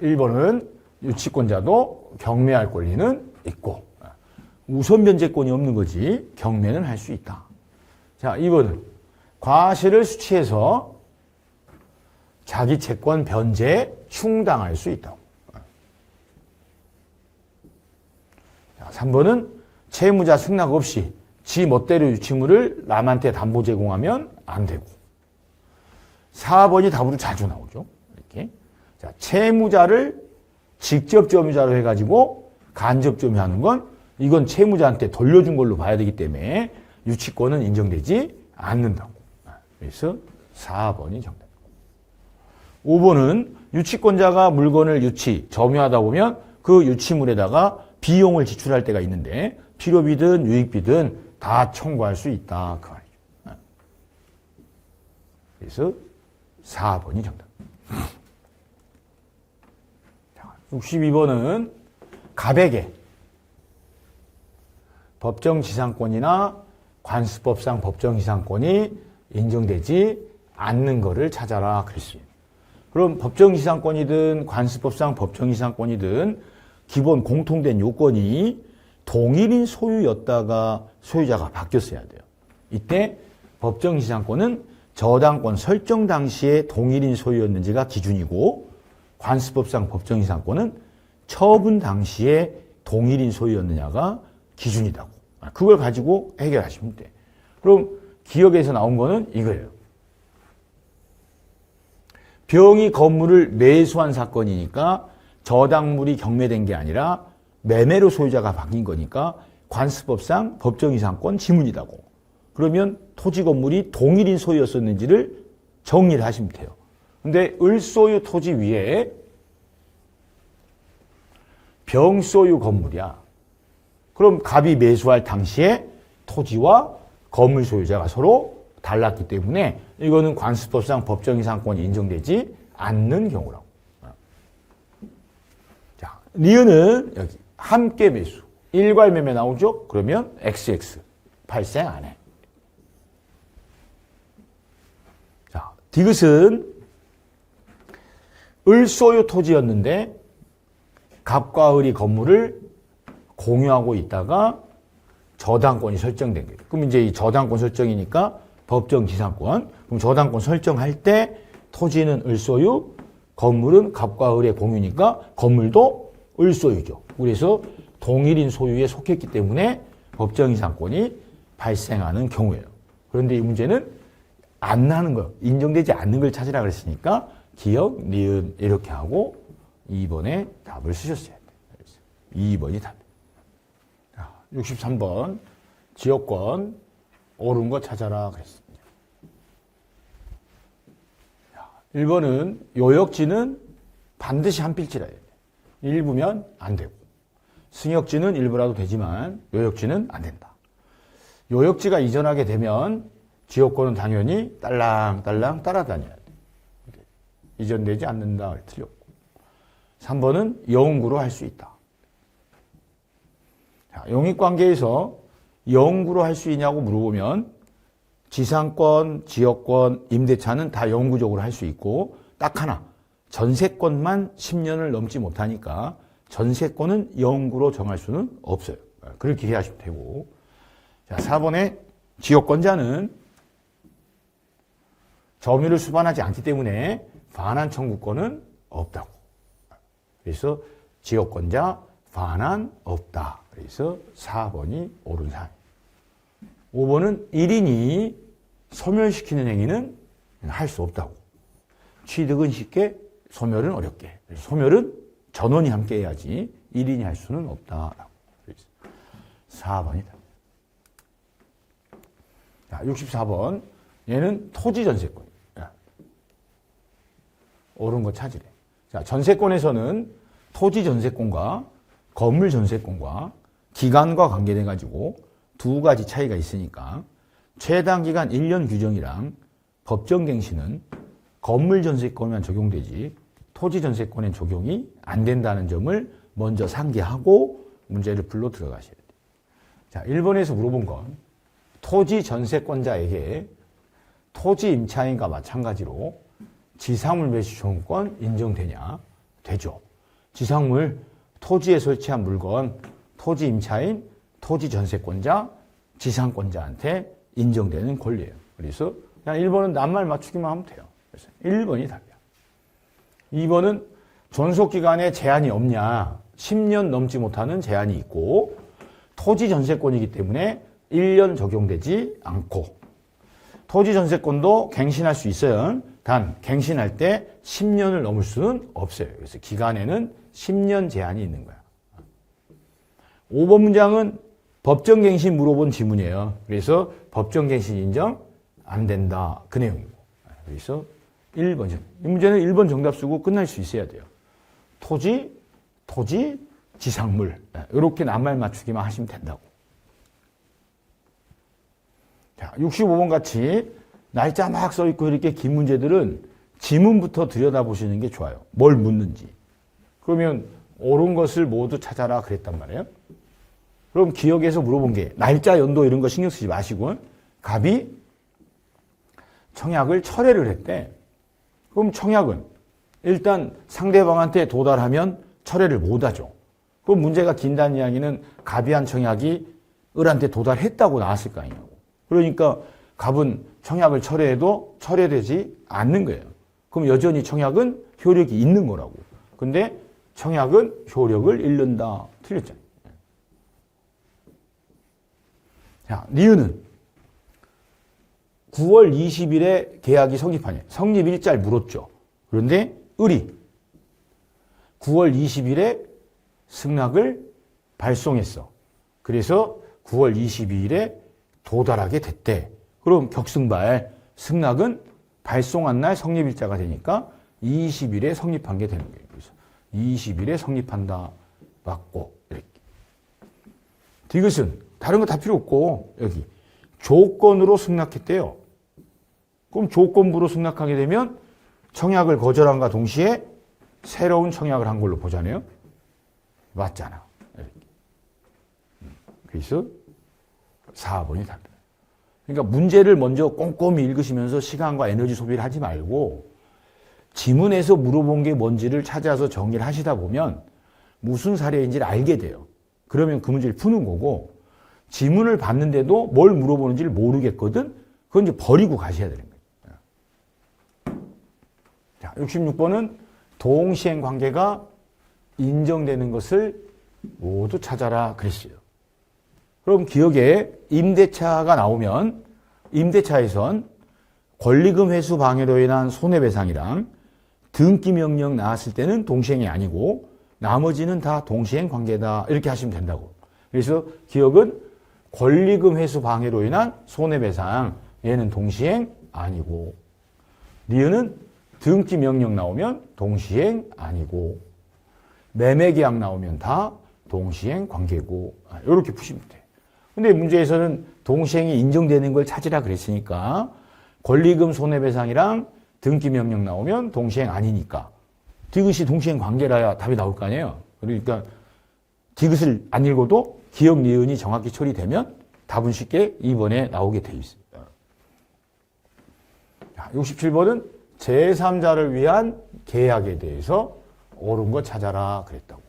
1번은 유치권자도 경매할 권리는 있고 우선 변제권이 없는 거지 경매는 할 수 있다. 자, 2번은 과실을 수취해서 자기 채권 변제에 충당할 수 있다고. 자, 3번은 채무자 승낙 없이 지 멋대로 유치물을 남한테 담보 제공하면 안 되고. 4번이 답으로 자주 나오죠. 이렇게. 자, 채무자를 직접 점유자로 해가지고 간접 점유하는 건 이건 채무자한테 돌려준 걸로 봐야 되기 때문에 유치권은 인정되지 않는다고. 그래서 4번이 정답. 5번은 유치권자가 물건을 점유하다 보면 그 유치물에다가 비용을 지출할 때가 있는데 필요비든 유익비든 다 청구할 수 있다. 그 말이죠. 그래서 4번이 정답. 62번은 갑에게 법정지상권이나 관수법상 법정지상권이 인정되지 않는 것을 찾아라 그랬어요. 그럼 법정지상권이든 관수법상 법정지상권이든 기본 공통된 요건이 동일인 소유였다가 소유자가 바뀌었어야 돼요. 이때 법정지상권은 저당권 설정 당시에 동일인 소유였는지가 기준이고 관수법상 법정지상권은 처분 당시에 동일인 소유였느냐가 기준이라고. 그걸 가지고 해결하시면 돼. 그럼 기억에서 나온 거는 이거예요. 병이 건물을 매수한 사건이니까 저당물이 경매된 게 아니라 매매로 소유자가 바뀐 거니까 관수법상 법정이상권 지문이라고. 그러면 토지 건물이 동일인 소유였었는지를 정리를 하시면 돼요. 근데 을소유 토지 위에 병소유 건물이야. 그럼 갑이 매수할 당시에 토지와 건물 소유자가 서로 달랐기 때문에 이거는 관수법상 법정이상권이 인정되지 않는 경우라고. 자, 리은은 여기 함께 매수. 일괄 매매 나오죠? 그러면 XX 발생 안 해. 자, 디귿은 을소유 토지였는데 갑과 을이 건물을 공유하고 있다가 저당권이 설정된 거예요. 그럼 이제 이 저당권 설정이니까 법정지상권. 그럼 저당권 설정할 때 토지는 을소유, 건물은 갑과 을의 공유니까 건물도 을소유죠. 그래서 동일인 소유에 속했기 때문에 법정이상권이 발생하는 경우예요. 그런데 이 문제는 안 나는 거, 인정되지 않는 걸 찾으라 그랬으니까 기억, 니은 이렇게 하고 2번에 답을 쓰셨어야 돼요. 2번이 답. 63번 지역권 옳은 거 찾아라 그랬습니다. 1번은 요역지는 반드시 한 필지라 해야 돼. 일부면 안 되고 승역지는 일부라도 되지만 요역지는 안 된다. 요역지가 이전하게 되면 지역권은 당연히 딸랑딸랑 따라다녀야 돼. 이전되지 않는다. 틀렸고. 3번은 영구로 할 수 있다. 자, 영입관계에서 영구로 할 수 있냐고 물어보면 지상권, 지역권, 임대차는 다 영구적으로 할 수 있고 딱 하나 전세권만 10년을 넘지 못하니까 전세권은 영구로 정할 수는 없어요. 그렇게 이해하시면 되고. 자, 4번에 지역권자는 점유를 수반하지 않기 때문에 반환 청구권은 없다고. 그래서 지역권자 반환 없다. 그래서 4번이 옳은 사항. 5번은 1인이 소멸시키는 행위는 할 수 없다고. 취득은 쉽게, 소멸은 어렵게. 소멸은 전원이 함께 해야지 1인이 할 수는 없다라고. 그래서 4번이다. 자, 64번. 얘는 토지 전세권. 옳은 거 찾으래. 자, 전세권에서는 토지 전세권과 건물 전세권과 기간과 관계돼 가지고 두 가지 차이가 있으니까 최단 기간 1년 규정이랑 법정 갱신은 건물 전세권만 적용되지 토지 전세권엔 적용이 안 된다는 점을 먼저 상기하고 문제를 풀러 들어가셔야 돼요. 자, 1번에서 물어본 건 토지 전세권자에게 토지 임차인과 마찬가지로 지상물 매수 청구권 인정되냐? 되죠. 지상물, 토지에 설치한 물건, 토지 임차인, 토지 전세권자, 지상권자한테 인정되는 권리예요. 그래서 그냥 1번은 낱말 맞추기만 하면 돼요. 그래서 1번이 답이야. 2번은 존속기간에 제한이 없냐? 10년 넘지 못하는 제한이 있고 토지 전세권이기 때문에 1년 적용되지 않고 토지 전세권도 갱신할 수 있어요. 단 갱신할 때 10년을 넘을 수는 없어요. 그래서 기간에는 10년 제한이 있는 거야. 5번 문장은 법정갱신 물어본 지문이에요. 그래서 법정갱신 인정 안 된다. 그 내용이고. 그래서 1번이죠. 이 문제는 1번 정답 쓰고 끝날 수 있어야 돼요. 토지, 지상물. 이렇게 낱말 맞추기만 하시면 된다고. 자, 65번 같이 날짜 막 써있고 이렇게 긴 문제들은 지문부터 들여다보시는 게 좋아요. 뭘 묻는지. 그러면 옳은 것을 모두 찾아라 그랬단 말이에요. 그럼 기억에서 물어본 게 날짜, 연도 이런 거 신경 쓰지 마시고 갑이 청약을 철회를 했대. 그럼 청약은 일단 상대방한테 도달하면 철회를 못하죠. 그럼 문제가 긴다는 이야기는 갑이 한 청약이 을한테 도달했다고 나왔을 거 아니냐고. 그러니까 갑은 청약을 철회해도 철회되지 않는 거예요. 그럼 여전히 청약은 효력이 있는 거라고. 근데 청약은 효력을 잃는다. 틀렸잖아요. 자, 니은은 9월 20일에 계약이 성립하냐. 성립 일자를 물었죠. 그런데 을이 9월 20일에 승낙을 발송했어. 그래서 9월 22일에 도달하게 됐대. 그럼 격승발 승낙은 발송한 날 성립일자가 되니까 20일에 성립한 게 되는 거예요. 그래서 20일에 성립한다. 맞고 이렇게. 디귿은 다른 거 다 필요 없고 여기 조건으로 승낙했대요. 그럼 조건부로 승낙하게 되면 청약을 거절함과 동시에 새로운 청약을 한 걸로 보잖아요. 맞잖아. 이렇게. 그래서 4번이 답니다. 그러니까 문제를 먼저 꼼꼼히 읽으시면서 시간과 에너지 소비를 하지 말고 지문에서 물어본 게 뭔지를 찾아서 정리를 하시다 보면 무슨 사례인지를 알게 돼요. 그러면 그 문제를 푸는 거고 지문을 봤는데도 뭘 물어보는지를 모르겠거든? 그건 이제 버리고 가셔야 되는 거예요. 자, 66번은 동시행 관계가 인정되는 것을 모두 찾아라 그랬어요. 그럼 기억에 임대차가 나오면 임대차에선 권리금 회수 방해로 인한 손해배상이랑 등기 명령 나왔을 때는 동시행이 아니고 나머지는 다 동시행 관계다 이렇게 하시면 된다고. 그래서 기억은 권리금 회수 방해로 인한 손해배상 얘는 동시행 아니고 니은은 등기 명령 나오면 동시행 아니고 매매계약 나오면 다 동시행 관계고 이렇게 푸시면 돼요. 근데 문제에서는 동시행이 인정되는 걸 찾으라 그랬으니까 권리금 손해배상이랑 등기명령 나오면 동시행 아니니까 디귿이 동시행 관계라야 답이 나올 거 아니에요. 그러니까 디귿을 안 읽어도 기억 니은이 정확히 처리되면 답은 쉽게 2번에 나오게 돼 있어요. 67번은 제3자를 위한 계약에 대해서 옳은 거 찾아라 그랬다고.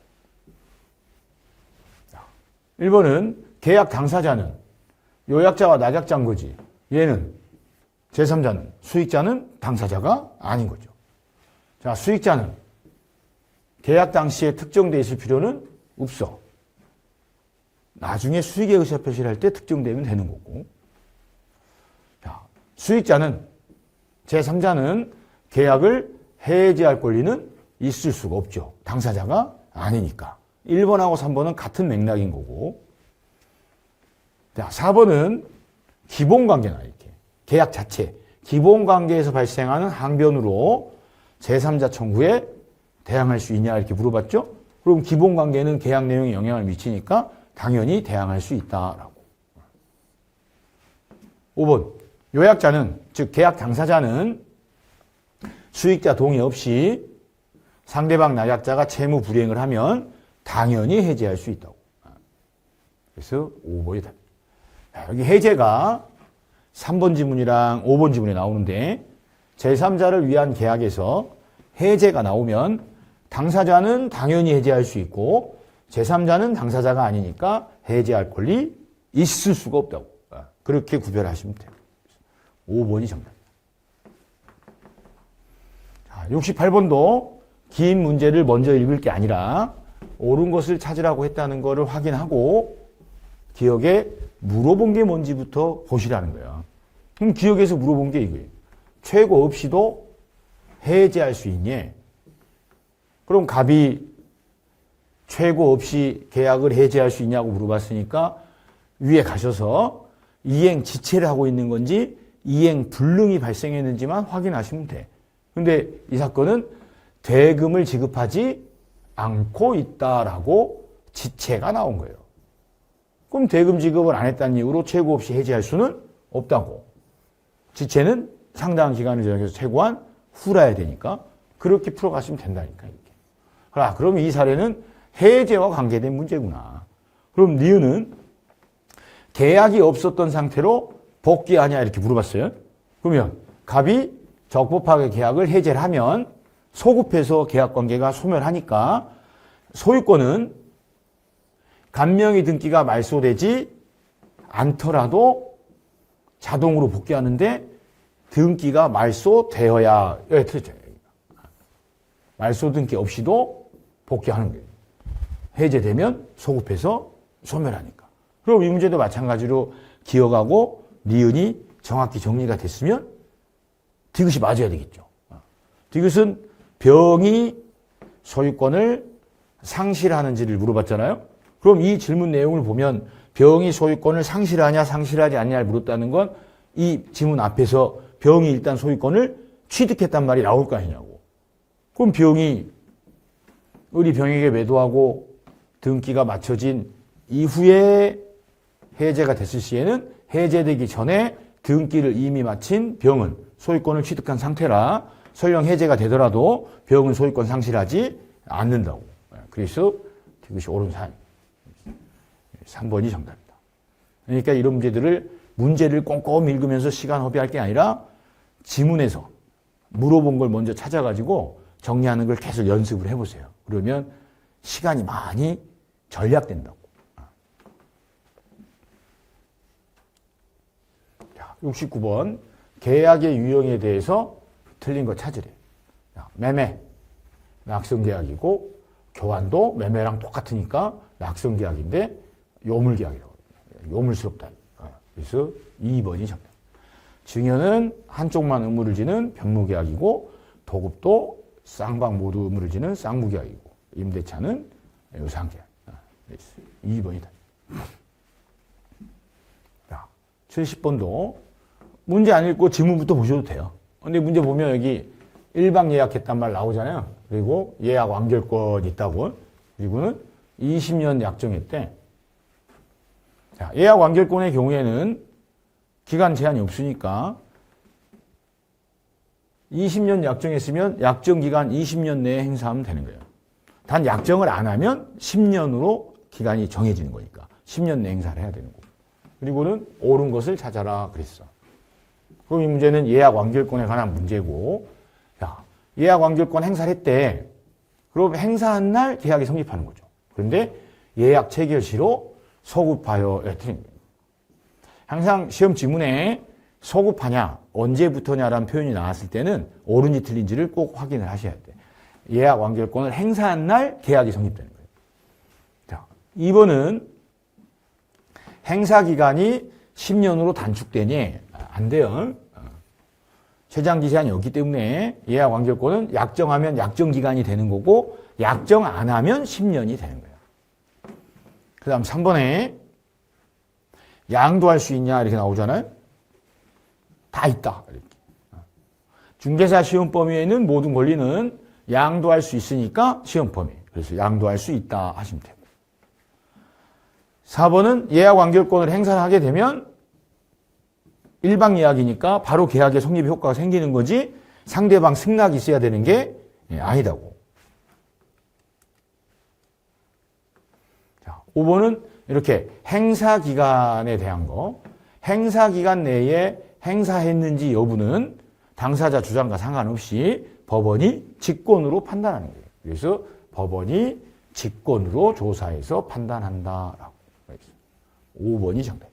1번은 계약 당사자는 요약자와 낙약자인 거지. 얘는 제3자는 수익자는 당사자가 아닌 거죠. 자, 수익자는 계약 당시에 특정돼 있을 필요는 없어. 나중에 수익의 의사표시를 할 때 특정되면 되는 거고. 자, 수익자는 제3자는 계약을 해지할 권리는 있을 수가 없죠. 당사자가 아니니까. 1번하고 3번은 같은 맥락인 거고. 자, 4번은 기본관계나 이렇게 계약 자체, 기본관계에서 발생하는 항변으로 제3자 청구에 대항할 수 있냐 이렇게 물어봤죠. 그럼 기본관계는 계약 내용에 영향을 미치니까 당연히 대항할 수 있다라고. 5번 요약자는 즉 계약 당사자는 수익자 동의 없이 상대방 나약자가 채무 불이행을 하면 당연히 해제할 수 있다고. 그래서 5번이 답니다. 여기 해제가 3번 지문이랑 5번 지문에 나오는데 제3자를 위한 계약에서 해제가 나오면 당사자는 당연히 해제할 수 있고 제3자는 당사자가 아니니까 해제할 권리 있을 수가 없다고. 그렇게 구별하시면 돼요. 5번이 정답입니다. 68번도 긴 문제를 먼저 읽을 게 아니라 옳은 것을 찾으라고 했다는 것을 확인하고 기억에 물어본 게 뭔지부터 보시라는 거야. 그럼 기억에서 물어본 게 이거예요. 최고 없이도 해제할 수 있니? 그럼 갑이 최고 없이 계약을 해제할 수 있냐고 물어봤으니까 위에 가셔서 이행 지체를 하고 있는 건지 이행 불능이 발생했는지만 확인하시면 돼. 근데 이 사건은 대금을 지급하지 않고 있다라고 지체가 나온 거예요. 그럼 대금 지급을 안 했다는 이유로 최고 없이 해제할 수는 없다고. 지체는 상당한 기간을 정해서 최고한 후라야 되니까 그렇게 풀어가시면 된다니까. 이렇게. 그럼 이 사례는 해제와 관계된 문제구나. 그럼 니은은 계약이 없었던 상태로 복귀하냐 이렇게 물어봤어요. 그러면 갑이 적법하게 계약을 해제를 하면 소급해서 계약관계가 소멸하니까 소유권은 간명의 등기가 말소되지 않더라도 자동으로 복귀하는데 등기가 말소되어야 틀렸죠. 말소 등기 없이도 복귀하는 거예요. 해제되면 소급해서 소멸하니까. 그럼 이 문제도 마찬가지로 기억하고 니은이 정확히 정리가 됐으면 디귿이 맞아야 되겠죠. 디귿은 병이 소유권을 상실하는지를 물어봤잖아요. 그럼 이 질문 내용을 보면 병이 소유권을 상실하냐 상실하지 않냐를 물었다는 건 이 지문 앞에서 병이 일단 소유권을 취득했단 말이 나올 거 아니냐고. 그럼 병이 우리 병에게 매도하고 등기가 맞춰진 이후에 해제가 됐을 시에는 해제되기 전에 등기를 이미 마친 병은 소유권을 취득한 상태라 설령 해제가 되더라도 병은 소유권 상실하지 않는다고. 그래서 이것이 옳은 사안. 3번이 정답입니다. 그러니까 이런 문제를 꼼꼼히 읽으면서 시간 허비할 게 아니라 지문에서 물어본 걸 먼저 찾아가지고 정리하는 걸 계속 연습을 해보세요. 그러면 시간이 많이 절약된다고. 69번 계약의 유형에 대해서 틀린 거 찾으래. 매매, 낙성계약이고 교환도 매매랑 똑같으니까 낙성계약인데 요물계약이라고 해요. 요물스럽다. 그래서 2번이 정답. 증여는 한쪽만 의무를 지는 병무계약이고 도급도 쌍방 모두 의무를 지는 쌍무계약이고 임대차는 유상계약. 2번이다. 70번도 문제 안 읽고 지문부터 보셔도 돼요. 근데 문제 보면 여기 일방 예약했단 말 나오잖아요. 그리고 예약 완결권 있다고. 그리고는 20년 약정했대. 자, 예약 완결권의 경우에는 기간 제한이 없으니까 20년 약정했으면 약정 기간 20년 내에 행사하면 되는 거예요. 단 약정을 안 하면 10년으로 기간이 정해지는 거니까 10년 내 행사를 해야 되는 거고. 그리고는 옳은 것을 찾아라 그랬어. 그럼 이 문제는 예약 완결권에 관한 문제고, 야, 예약 완결권 행사를 했대. 그럼 행사한 날 계약이 성립하는 거죠. 그런데 예약 체결 시로 소급하여 틀린 거예요. 항상 시험 지문에 소급하냐, 언제부터냐라는 표현이 나왔을 때는 옳은지 틀린지를 꼭 확인을 하셔야 돼. 예약 완결권을 행사한 날 계약이 성립되는 거예요. 자, 2번은 행사 기간이 10년으로 단축되니 안 돼요. 최장기 제한이 없기 때문에 예약 완결권은 약정하면 약정 기간이 되는 거고 약정 안 하면 10년이 되는 거예요. 그 다음 3번에 양도할 수 있냐 이렇게 나오잖아요. 다 있다. 이렇게. 중개사 시험 범위에는 모든 권리는 양도할 수 있으니까 시험 범위. 그래서 양도할 수 있다 하시면 되고. 4번은 예약 완결권을 행사하게 되면 일방 예약이니까 바로 계약의 성립 효과가 생기는 거지 상대방 승낙이 있어야 되는 게 아니다고. 자, 5번은 이렇게 행사 기간에 대한 거. 행사 기간 내에 행사했는지 여부는 당사자 주장과 상관없이 법원이 직권으로 판단하는 거예요. 그래서 법원이 직권으로 조사해서 판단한다라고. 5번이 정답.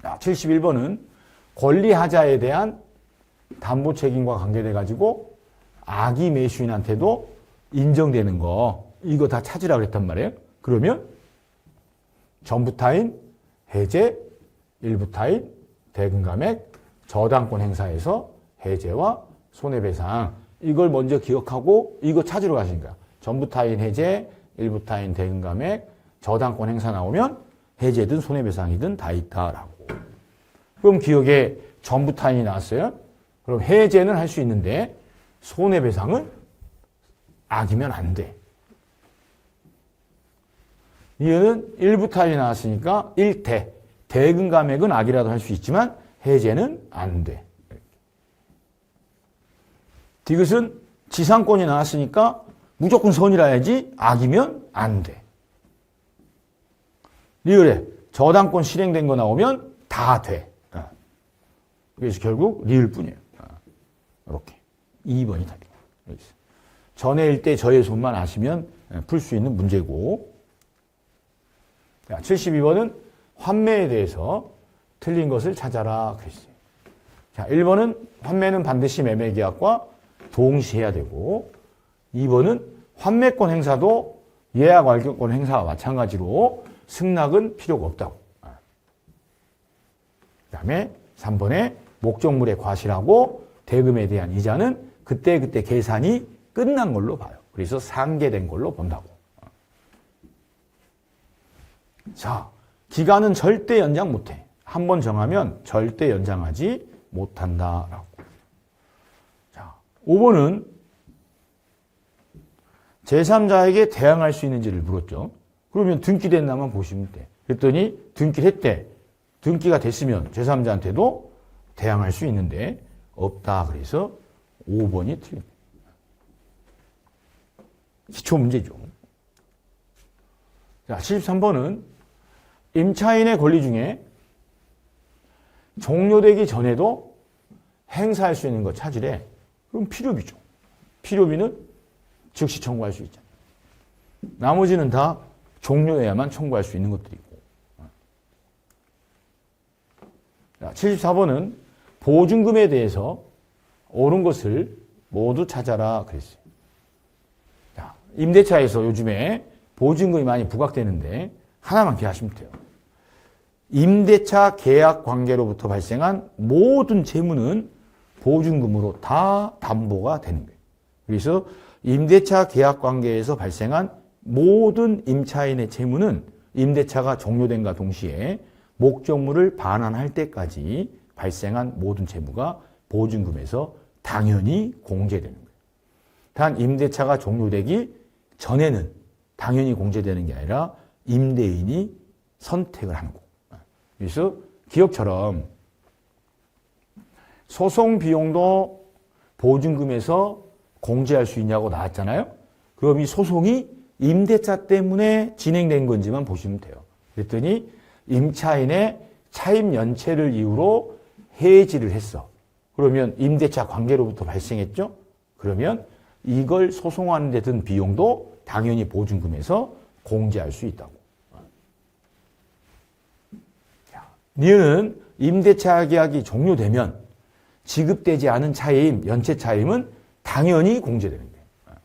71번은 권리하자에 대한 담보 책임과 관계돼 가지고 악의 매수인한테도 인정되는 거 이거 다 찾으라고 했단 말이에요. 그러면 전부타인, 해제, 일부타인, 대금감액, 저당권 행사에서 해제와 손해배상 이걸 먼저 기억하고 이거 찾으러 가신 거야. 전부타인 해제, 일부타인 대금감액, 저당권 행사 나오면 해제든 손해배상이든 다 있다라고. 그럼 기억에 전부타인이 나왔어요. 그럼 해제는 할 수 있는데 손해배상은 악이면 안 돼. 이거는 일부타인이 나왔으니까 1대. 대금감액은 악이라도 할 수 있지만 해제는 안 돼. 디귿은 지상권이 나왔으니까 무조건 선이라 해야지 악이면 안 돼. 리을에 저당권 실행된 거 나오면 다 돼. 그래서 결국 리을 뿐이에요. 이렇게. 2번이 답이에요. 전해일 때 저의 손만 아시면 풀 수 있는 문제고. 72번은 환매에 대해서 틀린 것을 찾아라 그랬어요. 자, 1번은 환매는 반드시 매매계약과 동시해야 되고 2번은 환매권 행사도 예약 완결권 행사와 마찬가지로 승낙은 필요가 없다고. 그 다음에 3번에 목적물의 과실하고 대금에 대한 이자는 그때그때 계산이 끝난 걸로 봐요. 그래서 상계된 걸로 본다고. 자, 기간은 절대 연장 못해. 한 번 정하면 절대 연장하지 못한다라고. 자, 5번은 제3자에게 대항할 수 있는지를 물었죠. 그러면 등기됐나만 보시면 돼. 그랬더니 등기를 했대. 등기가 됐으면 제3자한테도 대항할 수 있는데 없다. 그래서 5번이 틀립니다. 기초 문제죠. 자, 73번은 임차인의 권리 중에 종료되기 전에도 행사할 수 있는 거 찾으래. 그럼 필요비죠. 필요비는 즉시 청구할 수 있잖아요. 나머지는 다 종료해야만 청구할 수 있는 것들이고. 자, 74번은 보증금에 대해서 옳은 것을 모두 찾아라 그랬어요. 자, 임대차에서 요즘에 보증금이 많이 부각되는데 하나만 기억하시면 돼요. 임대차 계약 관계로부터 발생한 모든 재무는 보증금으로 다 담보가 되는 거예요. 그래서 임대차 계약 관계에서 발생한 모든 임차인의 재무는 임대차가 종료된과 동시에 목적물을 반환할 때까지 발생한 모든 재무가 보증금에서 당연히 공제되는 거예요. 단 임대차가 종료되기 전에는 당연히 공제되는 게 아니라 임대인이 선택을 하는 거고. 그래서 기억처럼 소송 비용도 보증금에서 공제할 수 있냐고 나왔잖아요. 그럼 이 소송이 임대차 때문에 진행된 건지만 보시면 돼요. 그랬더니 임차인의 차임 연체를 이유로 해지를 했어. 그러면 임대차 관계로부터 발생했죠. 그러면 이걸 소송하는 데 든 비용도 당연히 보증금에서 공제할 수 있다고. 니은 임대차 계약이 종료되면 지급되지 않은 차임, 연체 차임은 당연히 공제되는 거예요.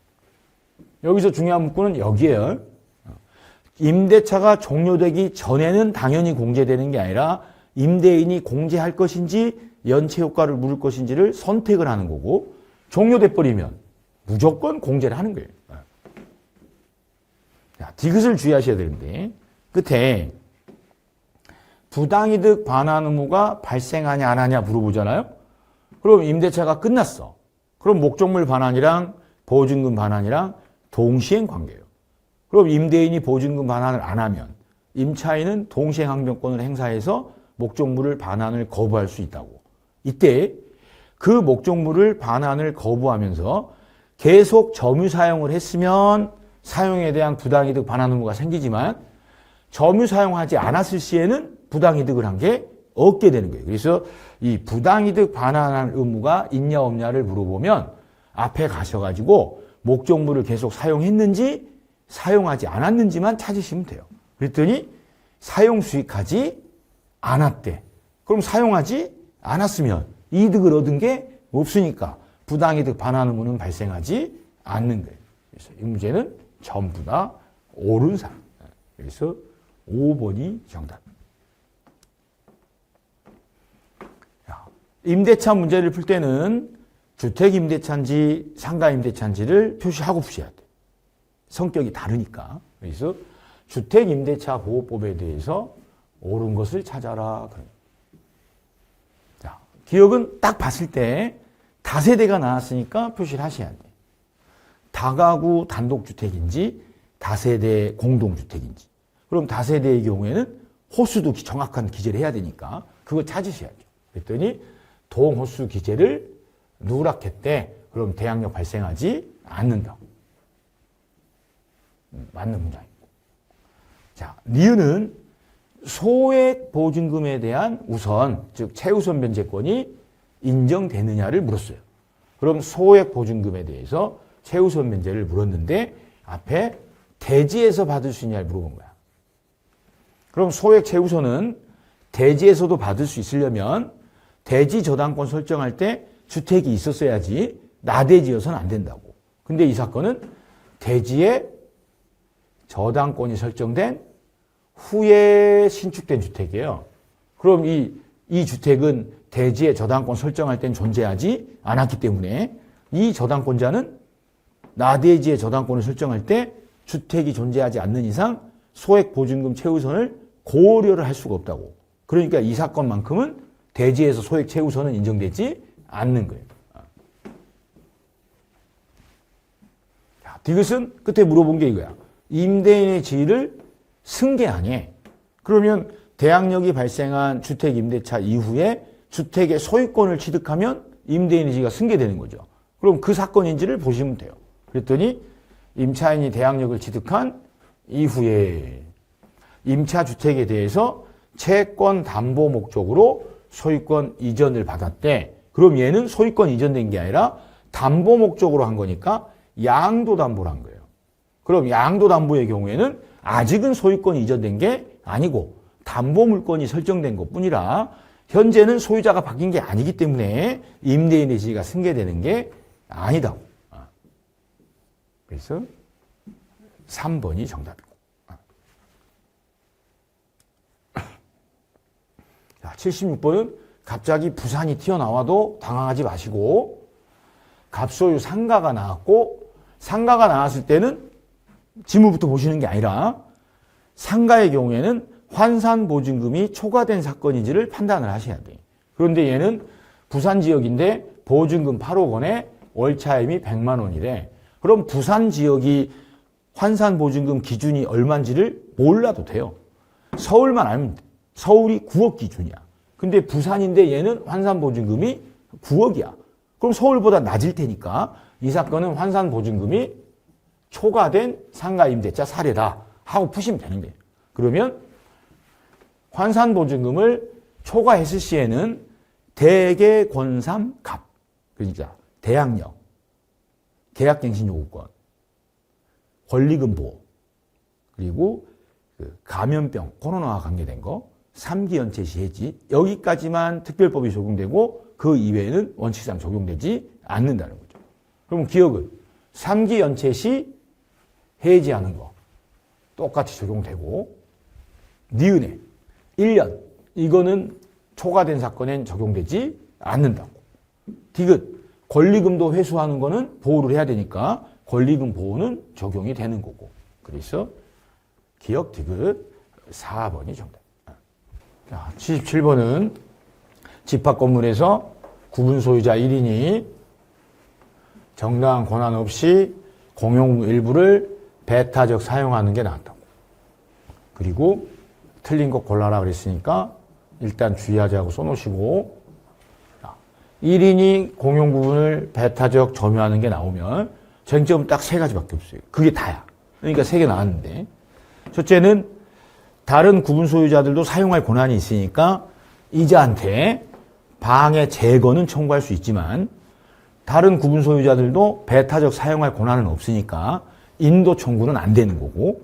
여기서 중요한 문구는 여기에요. 임대차가 종료되기 전에는 당연히 공제되는 게 아니라 임대인이 공제할 것인지 연체 효과를 물을 것인지를 선택을 하는 거고 종료돼 버리면 무조건 공제를 하는 거예요. 자, 디귿을 주의하셔야 되는데 끝에 부당이득 반환 의무가 발생하냐 안 하냐 물어보잖아요. 그럼 임대차가 끝났어. 그럼 목적물 반환이랑 보증금 반환이랑 동시행 관계예요. 그럼 임대인이 보증금 반환을 안 하면 임차인은 동시행 항변권을 행사해서 목적물을 반환을 거부할 수 있다고. 이때 그 목적물을 반환을 거부하면서 계속 점유 사용을 했으면 사용에 대한 부당이득 반환 의무가 생기지만 점유 사용하지 않았을 시에는 부당이득을 한 게 없게 되는 거예요. 그래서 이 부당이득 반환 의무가 있냐 없냐를 물어보면 앞에 가셔가지고 목적물을 계속 사용했는지 사용하지 않았는지만 찾으시면 돼요. 그랬더니 사용 수익하지 않았대. 그럼 사용하지 않았으면 이득을 얻은 게 없으니까 부당이득 반환 의무는 발생하지 않는 거예요. 그래서 이 문제는 전부 다 옳은 사람. 그래서 5번이 정답. 임대차 문제를 풀 때는 주택임대차인지 상가임대차인지를 표시하고 푸셔야 돼. 성격이 다르니까. 그래서 주택임대차 보호법에 대해서 옳은 것을 찾아라. 자, 기억은 딱 봤을 때 다세대가 나왔으니까 표시를 하셔야 돼. 다가구 단독주택인지 다세대 공동주택인지. 그럼 다세대의 경우에는 호수도 정확한 기재를 해야 되니까 그거 찾으셔야죠. 그랬더니 동호수 기재를 누락했대. 그럼 대항력 발생하지 않는다고. 맞는 문장이고. 자, 니은은 소액 보증금에 대한 우선, 즉 최우선 면제권이 인정되느냐를 물었어요. 그럼 소액 보증금에 대해서 최우선 면제를 물었는데 앞에 대지에서 받을 수 있냐를 물어본 거야. 그럼 소액 최우선은 대지에서도 받을 수 있으려면 대지 저당권 설정할 때 주택이 있었어야지 나대지여서는 안 된다고. 근데 이 사건은 대지에 저당권이 설정된 후에 신축된 주택이에요. 그럼 이 주택은 대지에 저당권 설정할 땐 존재하지 않았기 때문에 이 저당권자는 나대지에 저당권을 설정할 때 주택이 존재하지 않는 이상 소액 보증금 최우선을 고려를 할 수가 없다고. 그러니까 이 사건만큼은 대지에서 소액 최우선은 인정되지 않는 거예요. 자, 디귿은 끝에 물어본 게 이거야. 임대인의 지위를 승계하니. 그러면 대항력이 발생한 주택 임대차 이후에 주택의 소유권을 취득하면 임대인의 지위가 승계되는 거죠. 그럼 그 사건인지를 보시면 돼요. 그랬더니 임차인이 대항력을 취득한 이후에 임차 주택에 대해서 채권 담보 목적으로 소유권 이전을 받았대. 그럼 얘는 소유권 이전된 게 아니라 담보 목적으로 한 거니까 양도담보를 한 거예요. 그럼 양도담보의 경우에는 아직은 소유권 이전된 게 아니고 담보 물건이 설정된 것뿐이라 현재는 소유자가 바뀐 게 아니기 때문에 임대인의 지위가 승계되는 게 아니다. 그래서 3번이 정답이고. 자, 76번은 갑자기 부산이 튀어나와도 당황하지 마시고 갑소유 상가가 나왔고 상가가 나왔을 때는 지물부터 보시는 게 아니라 상가의 경우에는 환산보증금이 초과된 사건인지를 판단을 하셔야 돼요. 그런데 얘는 부산 지역인데 보증금 8억 원에 월차임이 100만 원이래. 그럼 부산 지역이 환산보증금 기준이 얼마인지를 몰라도 돼요. 서울만 알면 돼. 서울이 9억 기준이야. 근데 부산인데 얘는 환산보증금이 9억이야. 그럼 서울보다 낮을 테니까 이 사건은 환산보증금이 초과된 상가임대차 사례다 하고 푸시면 되는 거예요. 그러면 환산보증금을 초과했을 시에는 대개권삼갑, 그러니까 대항력, 계약갱신요구권, 권리금 보호, 그리고 그 감염병, 코로나와 관계된 거, 3기 연체 시 해지, 여기까지만 특별법이 적용되고 그 이외에는 원칙상 적용되지 않는다는 거죠. 그럼 기억은 3기 연체 시 해지하는 거 똑같이 적용되고, 니은에 1년, 이거는 초과된 사건엔 적용되지 않는다고. 디귿, 권리금도 회수하는 거는 보호를 해야 되니까 권리금 보호는 적용이 되는 거고. 그래서 기억 디귿 4번이 정답. 자, 77번은 집합 건물에서 구분 소유자 1인이 정당한 권한 없이 공용 일부를 배타적 사용하는 게 낫다고. 그리고 틀린 거 골라라 그랬으니까 일단 주의하자고 써놓으시고, 1인이 공용 부분을 배타적 점유하는 게 나오면 쟁점은 딱 세 가지밖에 없어요. 그게 다야. 그러니까 세 개 나왔는데, 첫째는 다른 구분 소유자들도 사용할 권한이 있으니까 이자한테 방해 제거는 청구할 수 있지만 다른 구분 소유자들도 배타적 사용할 권한은 없으니까 인도 청구는 안 되는 거고,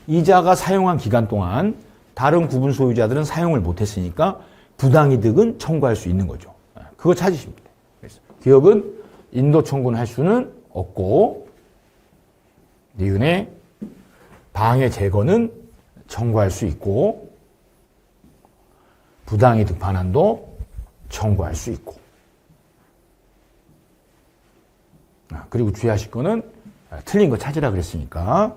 이자가 사용한 기간 동안 다른 구분 소유자들은 사용을 못했으니까 부당이득은 청구할 수 있는 거죠. 그거 찾으시면 돼요. 그래서 기업은 인도 청구는 할 수는 없고, 니은의 방해 제거는 청구할 수 있고, 부당이득 반환도 청구할 수 있고. 그리고 주의하실 거는 틀린 거 찾으라 그랬으니까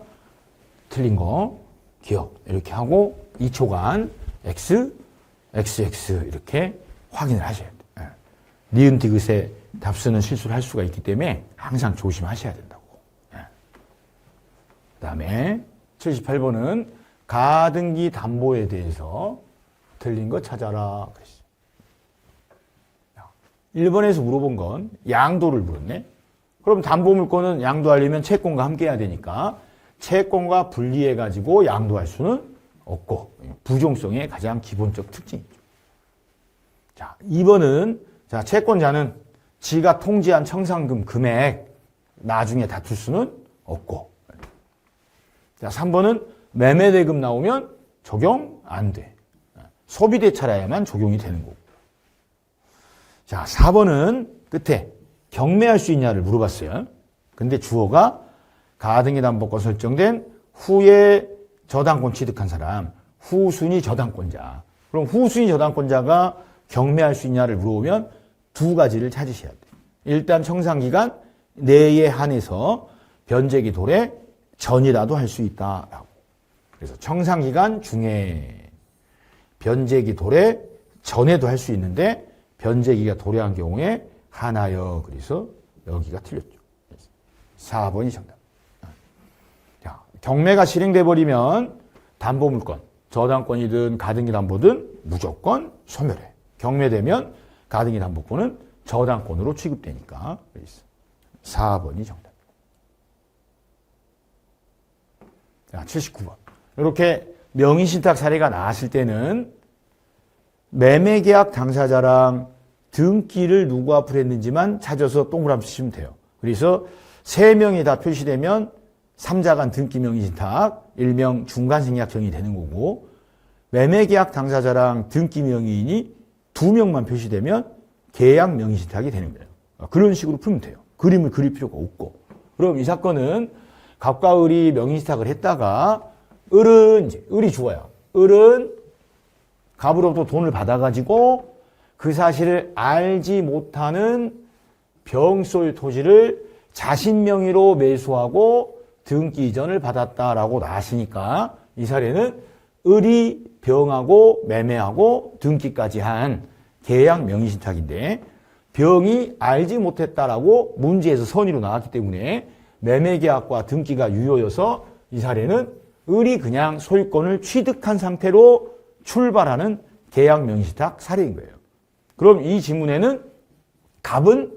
틀린 거 기억 이렇게 하고 2초간 X, XX 이렇게 확인을 하셔야 돼요. 니은 디귿에 답 쓰는 실수를 할 수가 있기 때문에 항상 조심하셔야 된다고. 그 다음에 78번은 가등기 담보에 대해서 틀린 거 찾아라 그랬어요. 1번에서 물어본 건 양도를 물었네. 그럼 담보물권은 양도하려면 채권과 함께 해야 되니까 채권과 분리해가지고 양도할 수는 없고, 부종성의 가장 기본적 특징이죠. 자, 2번은, 자, 채권자는 지가 통지한 청산금 금액 나중에 다툴 수는 없고, 자, 3번은 매매대금 나오면 적용 안 돼. 소비대차라야만 적용이 되는 거고. 자, 4번은 끝에 경매할 수 있냐를 물어봤어요. 근데 주어가 가등기 담보권 설정된 후에 저당권 취득한 사람, 후순위 저당권자. 그럼 후순위 저당권자가 경매할 수 있냐를 물어보면 두 가지를 찾으셔야 돼요. 일단 청산기간 내에 한해서 변제기 도래 전이라도 할 수 있다라고. 그래서 청산기간 중에 변제기 도래 전에도 할 수 있는데 변제기가 도래한 경우에 하나여. 그래서 여기가 틀렸죠. 4번이 정답. 자, 경매가 실행돼 버리면 담보물권, 저당권이든 가등기 담보든 무조건 소멸해. 경매되면 가등기 담보권은 저당권으로 취급되니까. 4번이 정답. 자, 79번. 이렇게 명의신탁 사례가 나왔을 때는 매매계약 당사자랑 등기를 누구 앞으로 했는지만 찾아서 동그라미 치시면 돼요. 그래서 3명이 다 표시되면 3자간 등기 명의신탁, 일명 중간생략 정의 되는 거고, 매매계약 당사자랑 등기 명의인이 2명만 표시되면 계약 명의신탁이 되는 거예요. 그런 식으로 풀면 돼요. 그림을 그릴 필요가 없고. 그럼 이 사건은 갑과 을이 명의신탁을 했다가 을이 죽어요. 을은 갑으로부터 돈을 받아가지고 그 사실을 알지 못하는 병소유 토지를 자신 명의로 매수하고 등기 이전을 받았다라고 나왔으니까 이 사례는 을이 병하고 매매하고 등기까지 한 계약 명의신탁인데, 병이 알지 못했다라고 문제에서 선의로 나왔기 때문에 매매계약과 등기가 유효여서 이 사례는 을이 그냥 소유권을 취득한 상태로 출발하는 계약 명의신탁 사례인 거예요. 그럼 이 지문에는 갑은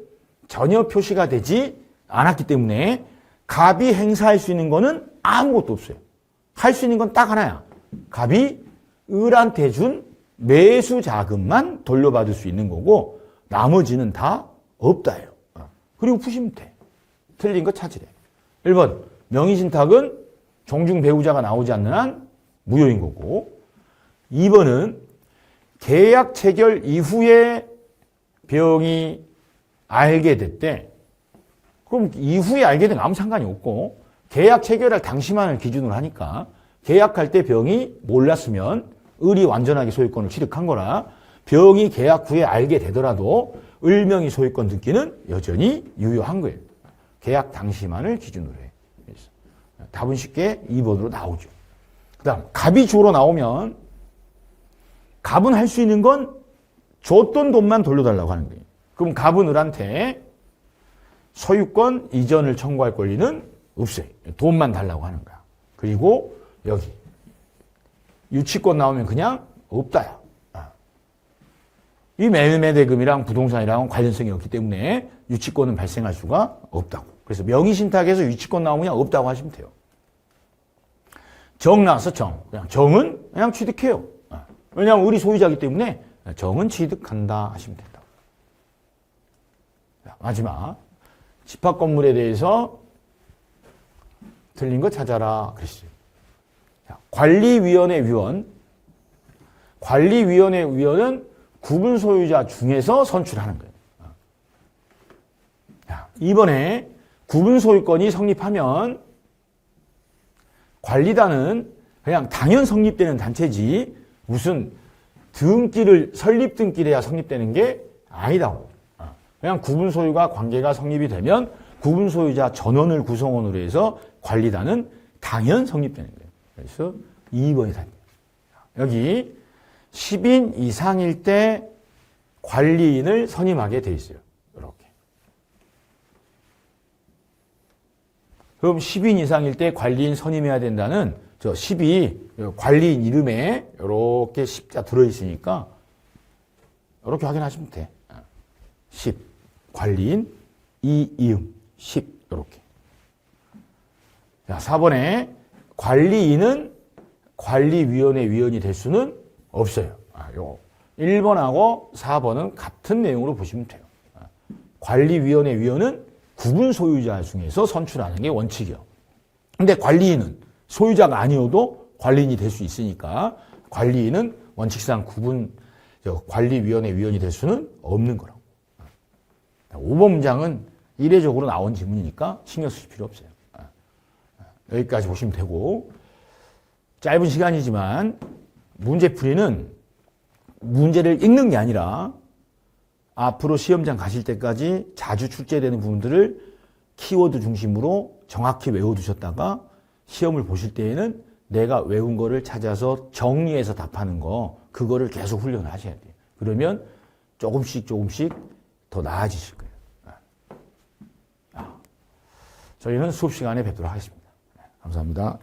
전혀 표시가 되지 않았기 때문에 갑이 행사할 수 있는 거는 아무것도 없어요. 할 수 있는 건 딱 하나야. 갑이 을한테 준 매수 자금만 돌려받을 수 있는 거고 나머지는 다 없다예요. 그리고 푸시면 돼. 틀린 거 찾으래. 1번 명의신탁은 종중 배우자가 나오지 않는 한 무효인 거고, 2번은 계약 체결 이후에 병이 알게 됐대. 그럼 이후에 알게 된 아무 상관이 없고, 계약 체결할 당시만을 기준으로 하니까 계약할 때 병이 몰랐으면 을이 완전하게 소유권을 취득한 거라, 병이 계약 후에 알게 되더라도 을명의 소유권 등기는 여전히 유효한 거예요. 계약 당시만을 기준으로 해. 답은 쉽게 2번으로 나오죠. 그 다음 갑이 주어로 나오면 갑은 할 수 있는 건 줬던 돈만 돌려달라고 하는 거예요. 그럼 갑은 을한테 소유권 이전을 청구할 권리는 없어요. 돈만 달라고 하는 거야. 그리고 여기 유치권 나오면 그냥 없다야. 이 매매대금이랑 부동산이랑 관련성이 없기 때문에 유치권은 발생할 수가 없다고. 그래서 명의신탁에서 유치권 나오면 그냥 없다고 하시면 돼요. 정 나와서 정. 그냥 정은 그냥 취득해요. 왜냐하면 을이 소유자이기 때문에 정은 취득한다 하시면 된다. 마지막. 집합 건물에 대해서 틀린 거 찾아라 그랬어요. 관리위원회 위원. 관리위원회 위원은 구분 소유자 중에서 선출하는 거예요. 이번에 구분 소유권이 성립하면 관리단은 그냥 당연 성립되는 단체지 무슨 등기를 설립 등기를 해야 성립되는 게 아니다고. 그냥 구분 소유가 관계가 성립이 되면 구분 소유자 전원을 구성원으로 해서 관리단은 당연 성립되는 거예요. 그래서 2번이 답이에요. 여기 10인 이상일 때 관리인을 선임하게 돼 있어요. 이렇게. 그럼 10인 이상일 때 관리인 선임해야 된다는 저 10이 관리인 이름에 이렇게 10자 들어있으니까 이렇게 확인하시면 돼. 10. 관리인 이음 10. 이렇게. 자, 4번에 관리인은 관리위원회 위원이 될 수는 없어요. 요거. 1번하고 4번은 같은 내용으로 보시면 돼요. 관리위원회 위원은 구분 소유자 중에서 선출하는 게 원칙이요. 근데 관리인은 소유자가 아니어도 관리인이 될 수 있으니까 관리인은 원칙상 관리위원회 위원이 될 수는 없는 거라고. 5번 문장은 이례적으로 나온 지문이니까 신경 쓰실 필요 없어요. 여기까지 보시면 되고, 짧은 시간이지만 문제풀이는 문제를 읽는 게 아니라 앞으로 시험장 가실 때까지 자주 출제되는 부분들을 키워드 중심으로 정확히 외워두셨다가 시험을 보실 때에는 내가 외운 거를 찾아서 정리해서 답하는 거, 그거를 계속 훈련을 하셔야 돼요. 그러면 조금씩 더 나아지실 거예요. 저희는 수업 시간에 뵙도록 하겠습니다. 감사합니다.